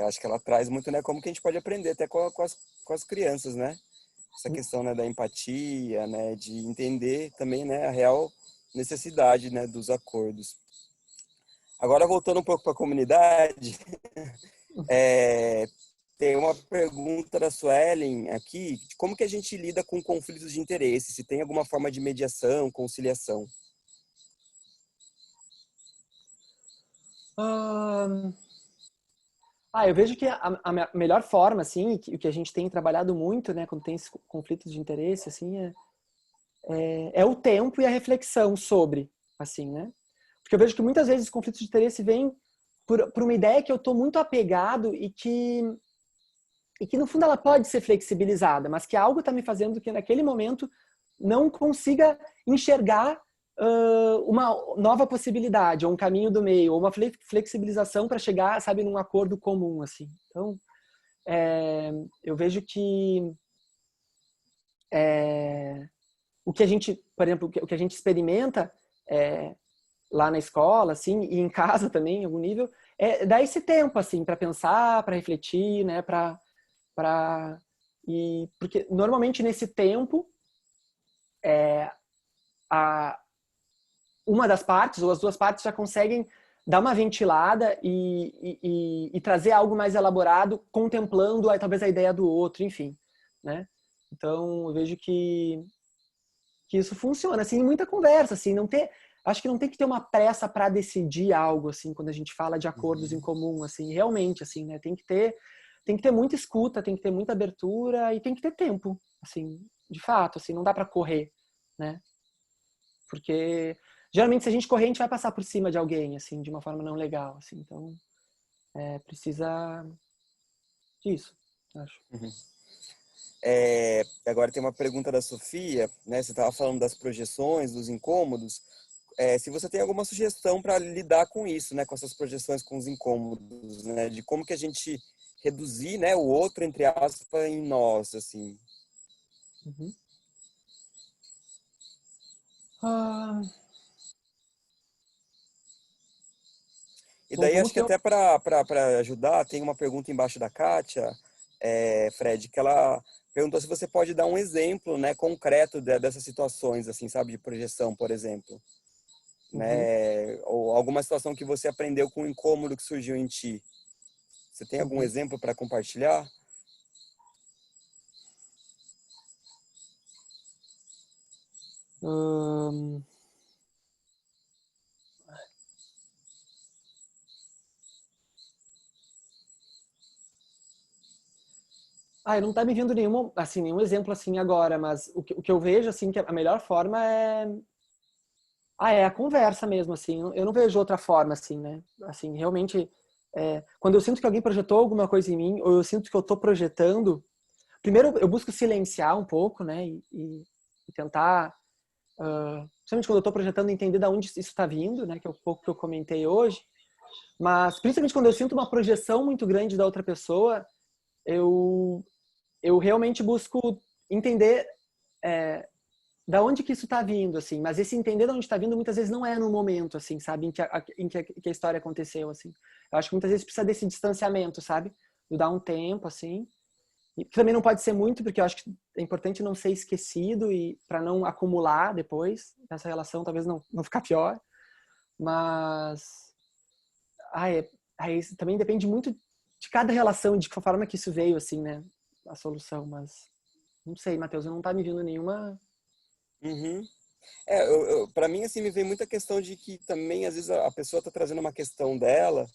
Acho que ela traz muito, né, como que a gente pode aprender até com as crianças, né? Essa questão, né, da empatia, né, de entender também, né, a real necessidade, né, dos acordos. Agora, voltando um pouco para a comunidade, tem uma pergunta da Suelen aqui, de como que a gente lida com conflitos de interesse, se tem alguma forma de mediação, conciliação. Eu vejo que a melhor forma, assim, o que a gente tem trabalhado muito, né, quando tem esses conflitos de interesse, assim, é o tempo e a reflexão sobre, assim, né? Porque eu vejo que muitas vezes os conflitos de interesse vêm por uma ideia que eu estou muito apegado e que no fundo ela pode ser flexibilizada, mas que algo está me fazendo que naquele momento não consiga enxergar uma nova possibilidade, ou um caminho do meio, ou uma flexibilização para chegar, sabe, num acordo comum, assim. Então, eu vejo que o que a gente, por exemplo, o que a gente experimenta lá na escola, assim, e em casa também, em algum nível, é dar esse tempo, assim, para pensar, para refletir, né, porque normalmente nesse tempo uma das partes ou as duas partes já conseguem dar uma ventilada e trazer algo mais elaborado, contemplando talvez a ideia do outro, enfim, né? Então eu vejo que isso funciona, assim, em muita conversa, assim, acho que não tem que ter uma pressa para decidir algo, assim, quando a gente fala de acordos em comum, assim, realmente, assim, né? Tem que ter muita escuta, tem que ter muita abertura e tem que ter tempo, assim, de fato, assim, não dá para correr, né? Porque geralmente se a gente correr, a gente vai passar por cima de alguém, assim, de uma forma não legal, assim, então precisa disso, acho. Uhum. Agora tem uma pergunta da Sofia, né? Você estava falando das projeções, dos incômodos. Se você tem alguma sugestão para lidar com isso, né? Com essas projeções, com os incômodos, né? De como que a gente reduzir, né? O outro, entre aspas, em nós, assim. Uhum. E Bom, daí como acho que que eu... até para ajudar, tem uma pergunta embaixo da Kátia, Fred, que ela perguntou se você pode dar um exemplo, né, concreto dessas situações, assim, sabe, de projeção, por exemplo, Uhum. né, ou alguma situação que você aprendeu com um incômodo que surgiu em ti. Você tem algum Uhum. exemplo para compartilhar? Ahn, não tá me vindo nenhum exemplo assim agora, mas o que eu vejo, assim, que a melhor forma é a conversa mesmo, assim. Eu não vejo outra forma, assim, né? Assim, realmente, quando eu sinto que alguém projetou alguma coisa em mim, ou eu sinto que eu tô projetando, primeiro eu busco silenciar um pouco, né? E tentar, principalmente quando eu tô projetando, entender de onde isso está vindo, né? Que é um pouco que eu comentei hoje. Mas, principalmente quando eu sinto uma projeção muito grande da outra pessoa, eu, eu realmente busco entender da onde que isso está vindo, assim. Mas esse entender de onde está vindo muitas vezes não é no momento, assim, sabe? Em que a história aconteceu, assim. Eu acho que muitas vezes precisa desse distanciamento, sabe? De dar um tempo, assim. E também não pode ser muito, porque eu acho que é importante não ser esquecido e para não acumular depois essa relação, talvez não ficar pior. Mas aí também depende muito de cada relação, de que forma que isso veio, assim, né? A solução, mas não sei, Matheus, não tá me vindo nenhuma. Uhum. Para mim, assim, me vem muita questão de que também, às vezes, a pessoa está trazendo uma questão dela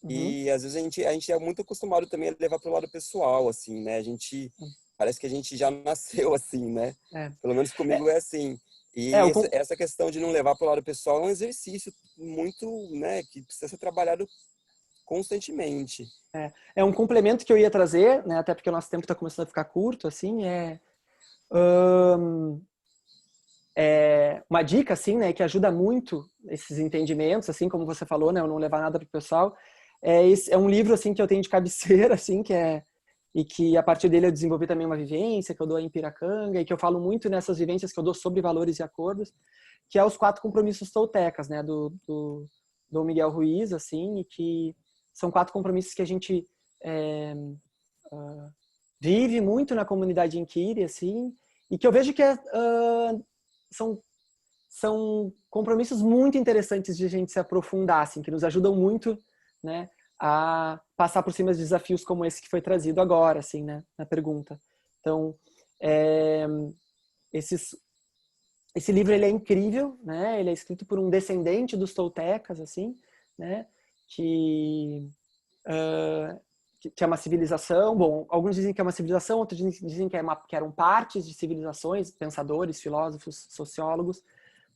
Uhum. e, às vezes, a gente é muito acostumado também a levar para o lado pessoal, assim, né? Parece que a gente já nasceu assim, né? É. Pelo menos É, comigo é assim. é, E o, com- essa questão de não levar para o lado pessoal é um exercício muito, né, que precisa ser trabalhado constantemente. é um complemento que eu ia trazer, né? Até porque o nosso tempo está começando a ficar curto, assim, uma dica, assim, né, que ajuda muito esses entendimentos, assim, como você falou, né, eu não levar nada pro pessoal, é um livro, assim, que eu tenho de cabeceira, assim, e que a partir dele eu desenvolvi também uma vivência que eu dou em Piracanga e que eu falo muito nessas vivências que eu dou sobre valores e acordos, que é os 4 compromissos toltecas, né, do Miguel Ruiz, assim, e que são 4 compromissos que a gente vive muito na comunidade Inquiri, assim, e que eu vejo que são são compromissos muito interessantes de a gente se aprofundar, assim, que nos ajudam muito, né, a passar por cima de desafios como esse que foi trazido agora, assim, né, na pergunta. Então, é, esses, esse livro ele é incrível, né? Ele é escrito por um descendente dos toltecas, assim, né? Que que é uma civilização. Bom, alguns dizem que é uma civilização, outros dizem que eram partes de civilizações, pensadores, filósofos, sociólogos,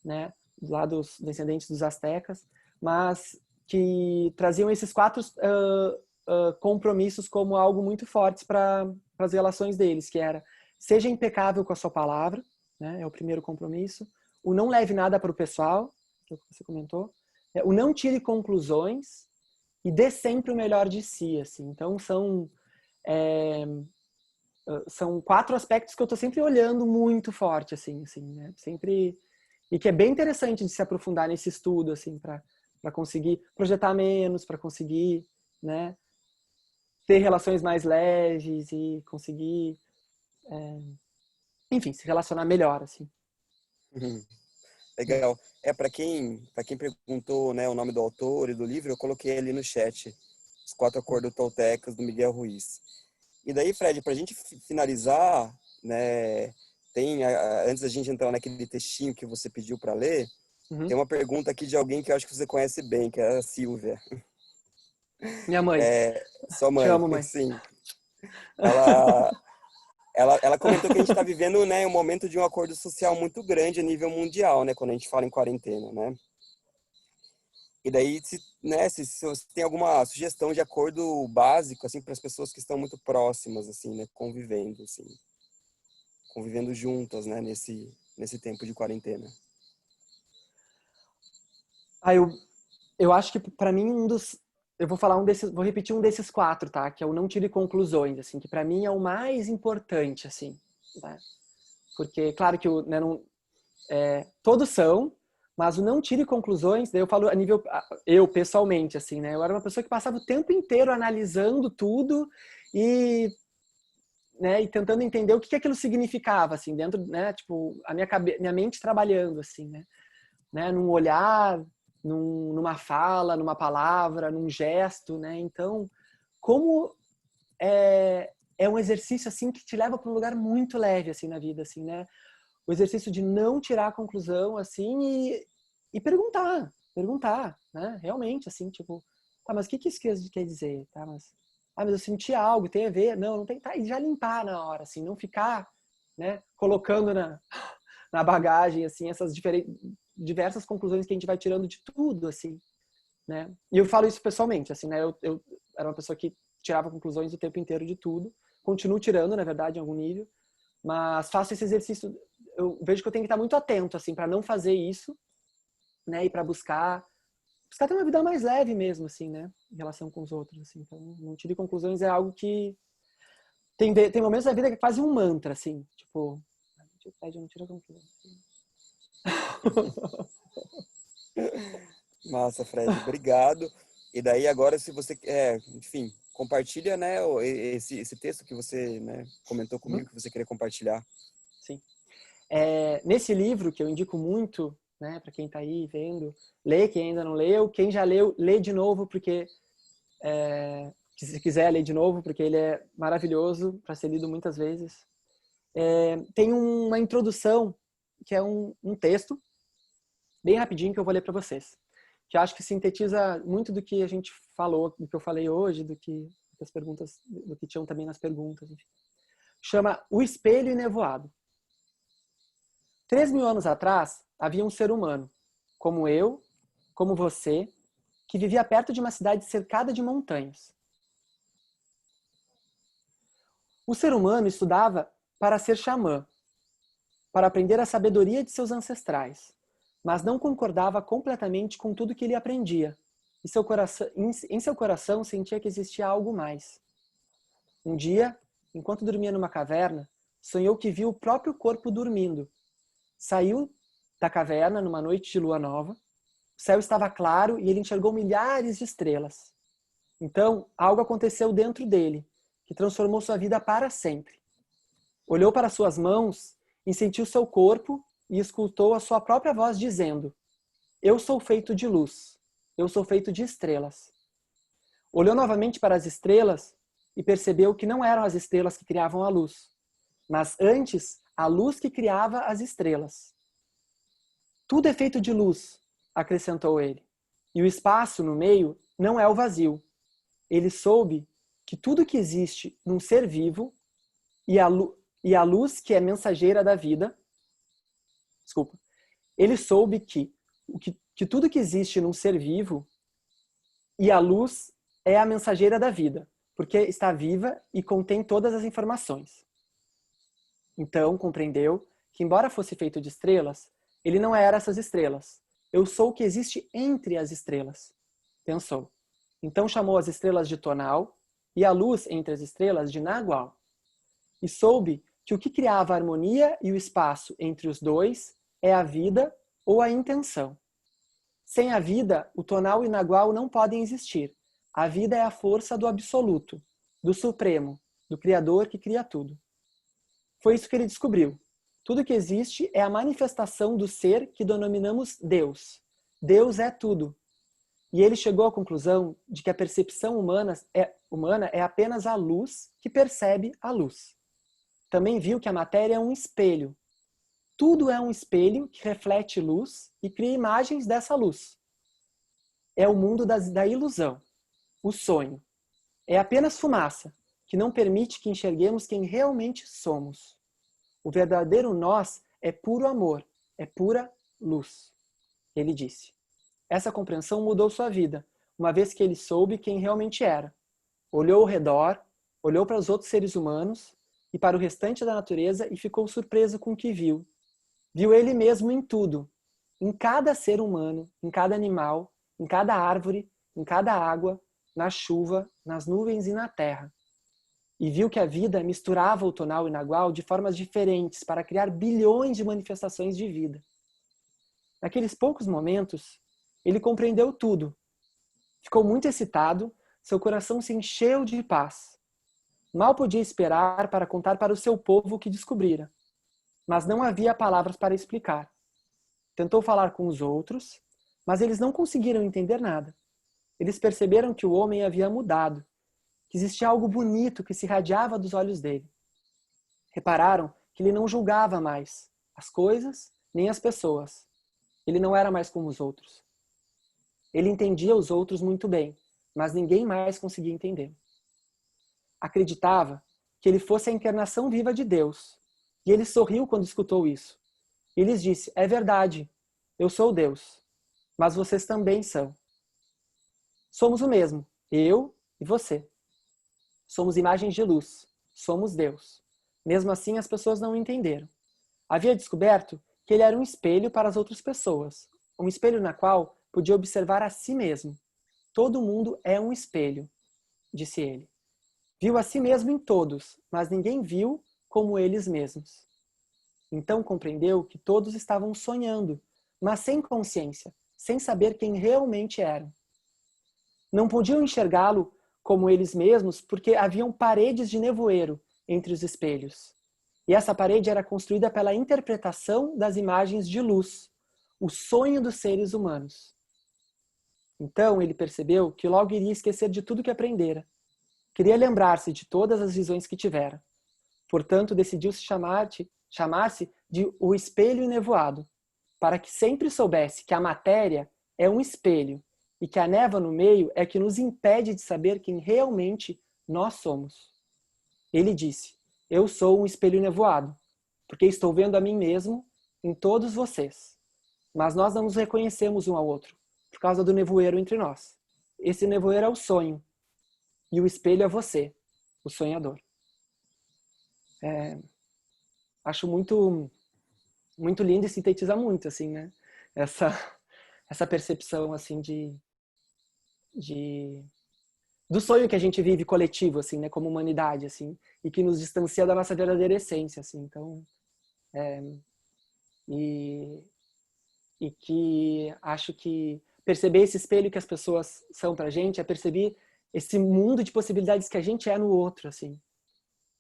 né, lá dos descendentes dos astecas, mas que traziam esses 4 compromissos como algo muito fortes para as relações deles, que era: seja impecável com a sua palavra, né, é o primeiro compromisso; o não leve nada para o pessoal, que é o que você comentou; o não tire conclusões; e dê sempre o melhor de si, assim. Então são 4 aspectos que eu estou sempre olhando muito forte, assim, né? Sempre, e que é bem interessante de se aprofundar nesse estudo, assim, para conseguir projetar menos, para conseguir, né, ter relações mais leves e conseguir, enfim, se relacionar melhor, assim. Uhum. Legal. Para quem perguntou, né, o nome do autor e do livro, eu coloquei ali no chat os 4 acordos toltecas do Miguel Ruiz. E daí, Fred, para a gente finalizar, né, antes da gente entrar naquele textinho que você pediu para ler, tem Uhum. uma pergunta aqui de alguém que eu acho que você conhece bem, que é a Silvia. Minha mãe. Sua Te mãe, amo, mãe. sim. Ela, ela comentou que a gente está vivendo, né, um momento de um acordo social muito grande a nível mundial, né, quando a gente fala em quarentena, né? E daí, se você tem alguma sugestão de acordo básico, assim, para as pessoas que estão muito próximas, assim, né, convivendo juntas, né, nesse tempo de quarentena. Eu acho que para mim eu vou falar vou repetir um desses 4, tá? Que é o não tire conclusões, assim, que para mim é o mais importante, assim, tá? Porque claro que né, todos são, mas o não tire conclusões, daí eu falo a nível eu pessoalmente, assim, né? Eu era uma pessoa que passava o tempo inteiro analisando tudo e, né, e tentando entender o que aquilo significava, assim, dentro, né, tipo, minha mente trabalhando, assim, né, num olhar, numa fala, numa palavra, num gesto, né? Então, como é um exercício assim que te leva para um lugar muito leve assim na vida, assim, né? o exercício de não tirar a conclusão, assim, e perguntar, né? Realmente, assim, tipo, tá, mas o que isso quer dizer? Tá, mas eu senti algo, tem a ver? Não tem, tá, e já limpar na hora, assim, não ficar, né, colocando na bagagem, assim, essas diversas conclusões que a gente vai tirando de tudo, assim, né? E eu falo isso pessoalmente, assim, né? Eu era uma pessoa que tirava conclusões o tempo inteiro de tudo, continuo tirando, na verdade, em algum nível, mas faço esse exercício, eu vejo que eu tenho que estar muito atento, assim, para não fazer isso, né? E para buscar ter uma vida mais leve mesmo, assim, né? Em relação com os outros, assim. Então, não tire conclusões é algo que tem momentos da vida que é quase um mantra, assim, tipo, não tira conclusão. Massa, Fred, obrigado. E daí agora, se você, enfim, compartilha, né, esse texto que você, né, comentou comigo que você queria compartilhar. Sim. Nesse livro, que eu indico muito, né, para quem está aí vendo, lê quem ainda não leu, quem já leu, lê de novo, porque se quiser ler de novo, porque ele é maravilhoso para ser lido muitas vezes. Tem uma introdução, que é um texto, bem rapidinho, que eu vou ler para vocês, que eu acho que sintetiza muito do que a gente falou, do que eu falei hoje, do que as perguntas, do que tinham também nas perguntas, enfim. Chama O Espelho Enevoado. 3.000 anos atrás, havia um ser humano, como eu, como você, que vivia perto de uma cidade cercada de montanhas. O ser humano estudava para ser xamã, para aprender a sabedoria de seus ancestrais, mas não concordava completamente com tudo que ele aprendia, e em seu coração sentia que existia algo mais. Um dia, enquanto dormia numa caverna, sonhou que viu o próprio corpo dormindo. Saiu da caverna numa noite de lua nova, o céu estava claro e ele enxergou milhares de estrelas. Então, algo aconteceu dentro dele, que transformou sua vida para sempre. Olhou para suas mãos e sentiu seu corpo e escutou a sua própria voz dizendo: eu sou feito de luz, eu sou feito de estrelas. Olhou novamente para as estrelas e percebeu que não eram as estrelas que criavam a luz, mas antes a luz que criava as estrelas. Tudo é feito de luz, acrescentou ele, e o espaço no meio não é o vazio. Ele soube que tudo que existe num ser vivo e a luz que é mensageira da vida, ele soube que tudo que existe num ser vivo e a luz é a mensageira da vida, porque está viva e contém todas as informações. Então, compreendeu que, embora fosse feito de estrelas, ele não era essas estrelas. Eu sou o que existe entre as estrelas, pensou. Então chamou as estrelas de tonal e a luz entre as estrelas de nagual. E soube que o que criava a harmonia e o espaço entre os dois é a vida ou a intenção. Sem a vida, o tonal e o nagual não podem existir. A vida é a força do absoluto, do supremo, do Criador que cria tudo. Foi isso que ele descobriu. Tudo que existe é a manifestação do ser que denominamos Deus. Deus é tudo. E ele chegou à conclusão de que a percepção humana é apenas a luz que percebe a luz. Também viu que a matéria é um espelho. Tudo é um espelho que reflete luz e cria imagens dessa luz. É o mundo da ilusão, o sonho. É apenas fumaça, que não permite que enxerguemos quem realmente somos. O verdadeiro nós é puro amor, é pura luz. Ele disse. Essa compreensão mudou sua vida, uma vez que ele soube quem realmente era. Olhou ao redor, olhou para os outros seres humanos e para o restante da natureza e ficou surpreso com o que viu. Viu ele mesmo em tudo, em cada ser humano, em cada animal, em cada árvore, em cada água, na chuva, nas nuvens e na terra. E viu que a vida misturava o tonal e o nagual de formas diferentes para criar bilhões de manifestações de vida. Naqueles poucos momentos, ele compreendeu tudo. Ficou muito excitado, seu coração se encheu de paz. Mal podia esperar para contar para o seu povo o que descobrira. Mas não havia palavras para explicar. Tentou falar com os outros, mas eles não conseguiram entender nada. Eles perceberam que o homem havia mudado, que existia algo bonito que se irradiava dos olhos dele. Repararam que ele não julgava mais, as coisas, nem as pessoas. Ele não era mais como os outros. Ele entendia os outros muito bem, mas ninguém mais conseguia entender. Acreditava que ele fosse a encarnação viva de Deus. E ele sorriu quando escutou isso. E lhes disse: é verdade, eu sou Deus, mas vocês também são. Somos o mesmo, eu e você. Somos imagens de luz, somos Deus. Mesmo assim, as pessoas não entenderam. Havia descoberto que ele era um espelho para as outras pessoas, um espelho na qual podia observar a si mesmo. Todo mundo é um espelho, disse ele. Viu a si mesmo em todos, mas ninguém viu como eles mesmos. Então compreendeu que todos estavam sonhando, mas sem consciência, sem saber quem realmente eram. Não podiam enxergá-lo como eles mesmos porque haviam paredes de nevoeiro entre os espelhos. E essa parede era construída pela interpretação das imagens de luz, o sonho dos seres humanos. Então ele percebeu que logo iria esquecer de tudo que aprendera. Queria lembrar-se de todas as visões que tivera. Portanto, decidiu chamar-se de o espelho enevoado, para que sempre soubesse que a matéria é um espelho e que a névoa no meio é que nos impede de saber quem realmente nós somos. Ele disse: eu sou um espelho nevoado, porque estou vendo a mim mesmo em todos vocês. Mas nós não nos reconhecemos um ao outro, por causa do nevoeiro entre nós. Esse nevoeiro é o sonho, e o espelho é você, o sonhador. Acho muito, muito lindo e sintetiza muito, assim, né? Essa percepção, assim, do sonho que a gente vive coletivo, assim, né? Como humanidade, assim, e que nos distancia da nossa verdadeira essência, assim. Então, e que acho que perceber esse espelho que as pessoas são pra gente é perceber esse mundo de possibilidades que a gente é no outro, assim.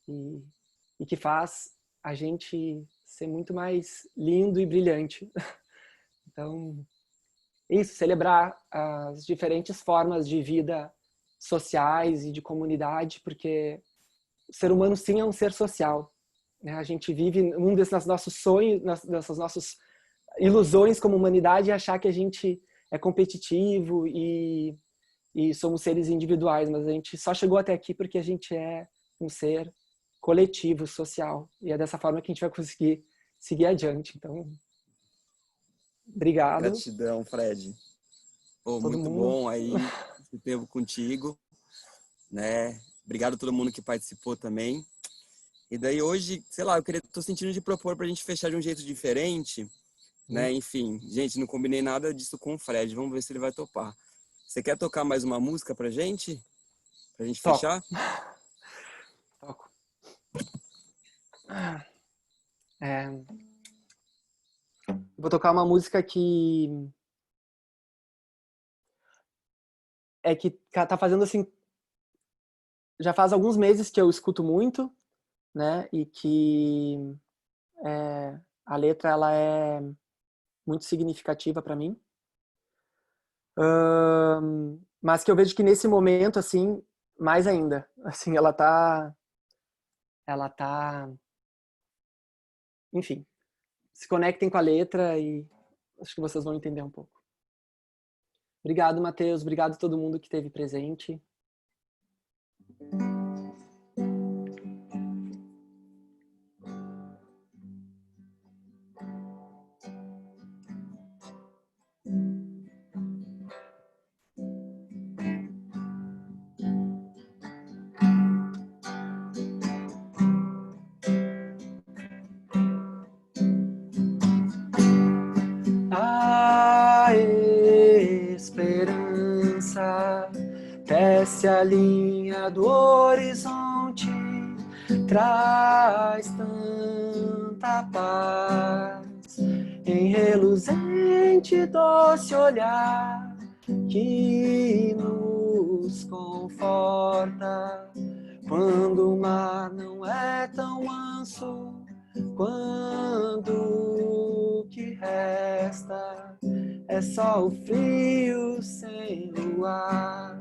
E que faz a gente ser muito mais lindo e brilhante. Então, isso, celebrar as diferentes formas de vida sociais e de comunidade, porque o ser humano sim é um ser social, né? A gente vive um desses nossos sonhos, dessas nossas ilusões como humanidade, e achar que a gente é competitivo e somos seres individuais, mas a gente só chegou até aqui porque a gente é um ser coletivo, social, e é dessa forma que a gente vai conseguir seguir adiante. Então, obrigado. Gratidão, Fred. Pô, Todo muito mundo. bom aí esse tempo contigo, né? Obrigado a todo mundo que participou também. E daí hoje, sei lá, tô sentindo de propor pra gente fechar de um jeito diferente, né? Enfim, gente, não combinei nada disso com o Fred. Vamos ver se ele vai topar. Você quer tocar mais uma música pra gente? Pra gente Toco. fechar? Toco. Vou tocar uma música que tá fazendo assim, já faz alguns meses que eu escuto muito, né? E que a letra ela é muito significativa para mim. Mas que eu vejo que nesse momento assim, mais ainda, assim, ela tá, enfim, se conectem com a letra e acho que vocês vão entender um pouco. Obrigado, Matheus. Obrigado a todo mundo que esteve presente. A esperança desce a linha do horizonte, traz tanta paz em reluzente doce olhar que nos conforta quando o mar não é tão manso, quando o que resta é só o frio sem luar.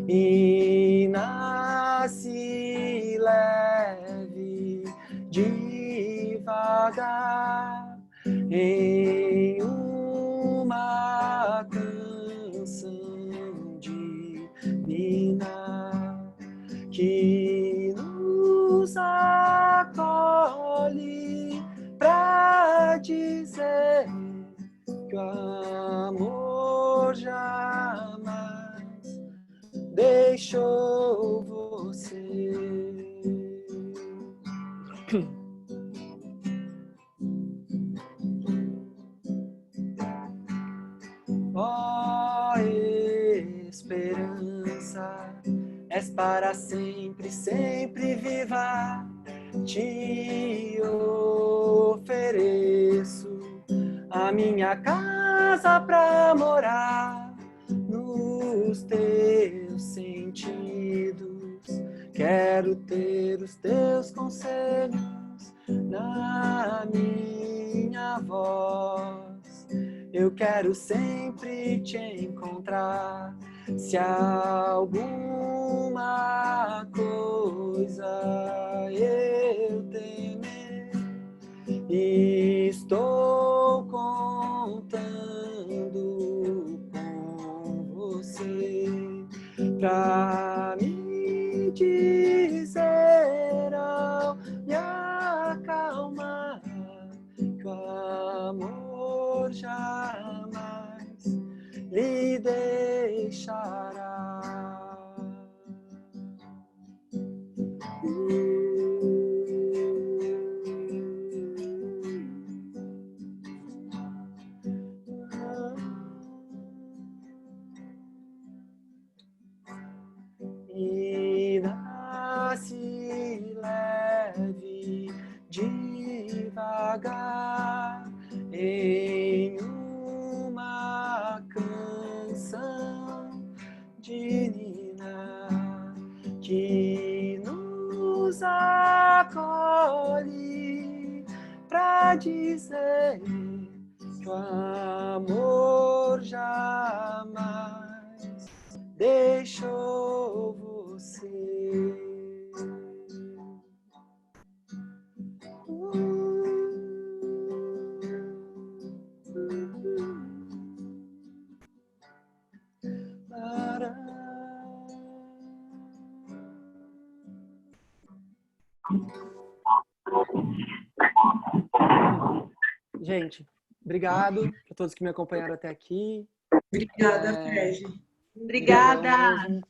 E nasce leve, devagar, em uma canção divina que nos acolhe pra dizer que o amor jamais deixou você. Ó esperança, és para sempre, sempre viva. Te ofereço a minha casa pra morar nos teus sentidos. Quero ter os teus conselhos na minha voz. Eu quero sempre te encontrar. Se alguma coisa eu temer, estou contando com você pra me dizer ao me acalmar que o amor jamais lhe deixará. E nasce leve, devagar, em uma canção divina que nos acolhe pra dizer que o amor jamais deixou você. Gente, obrigado a todos que me acompanharam até aqui. Obrigada, Fred. Obrigada.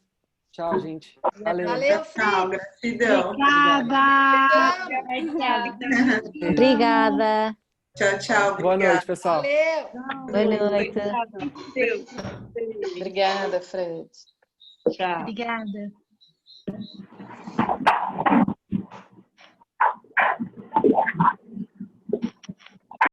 Tchau, gente. Valeu. Valeu, Tchau, gratidão. Obrigada. Tchau, tchau. Boa noite, pessoal. Valeu. Boa noite. Obrigada, Fred. Tchau. Obrigada.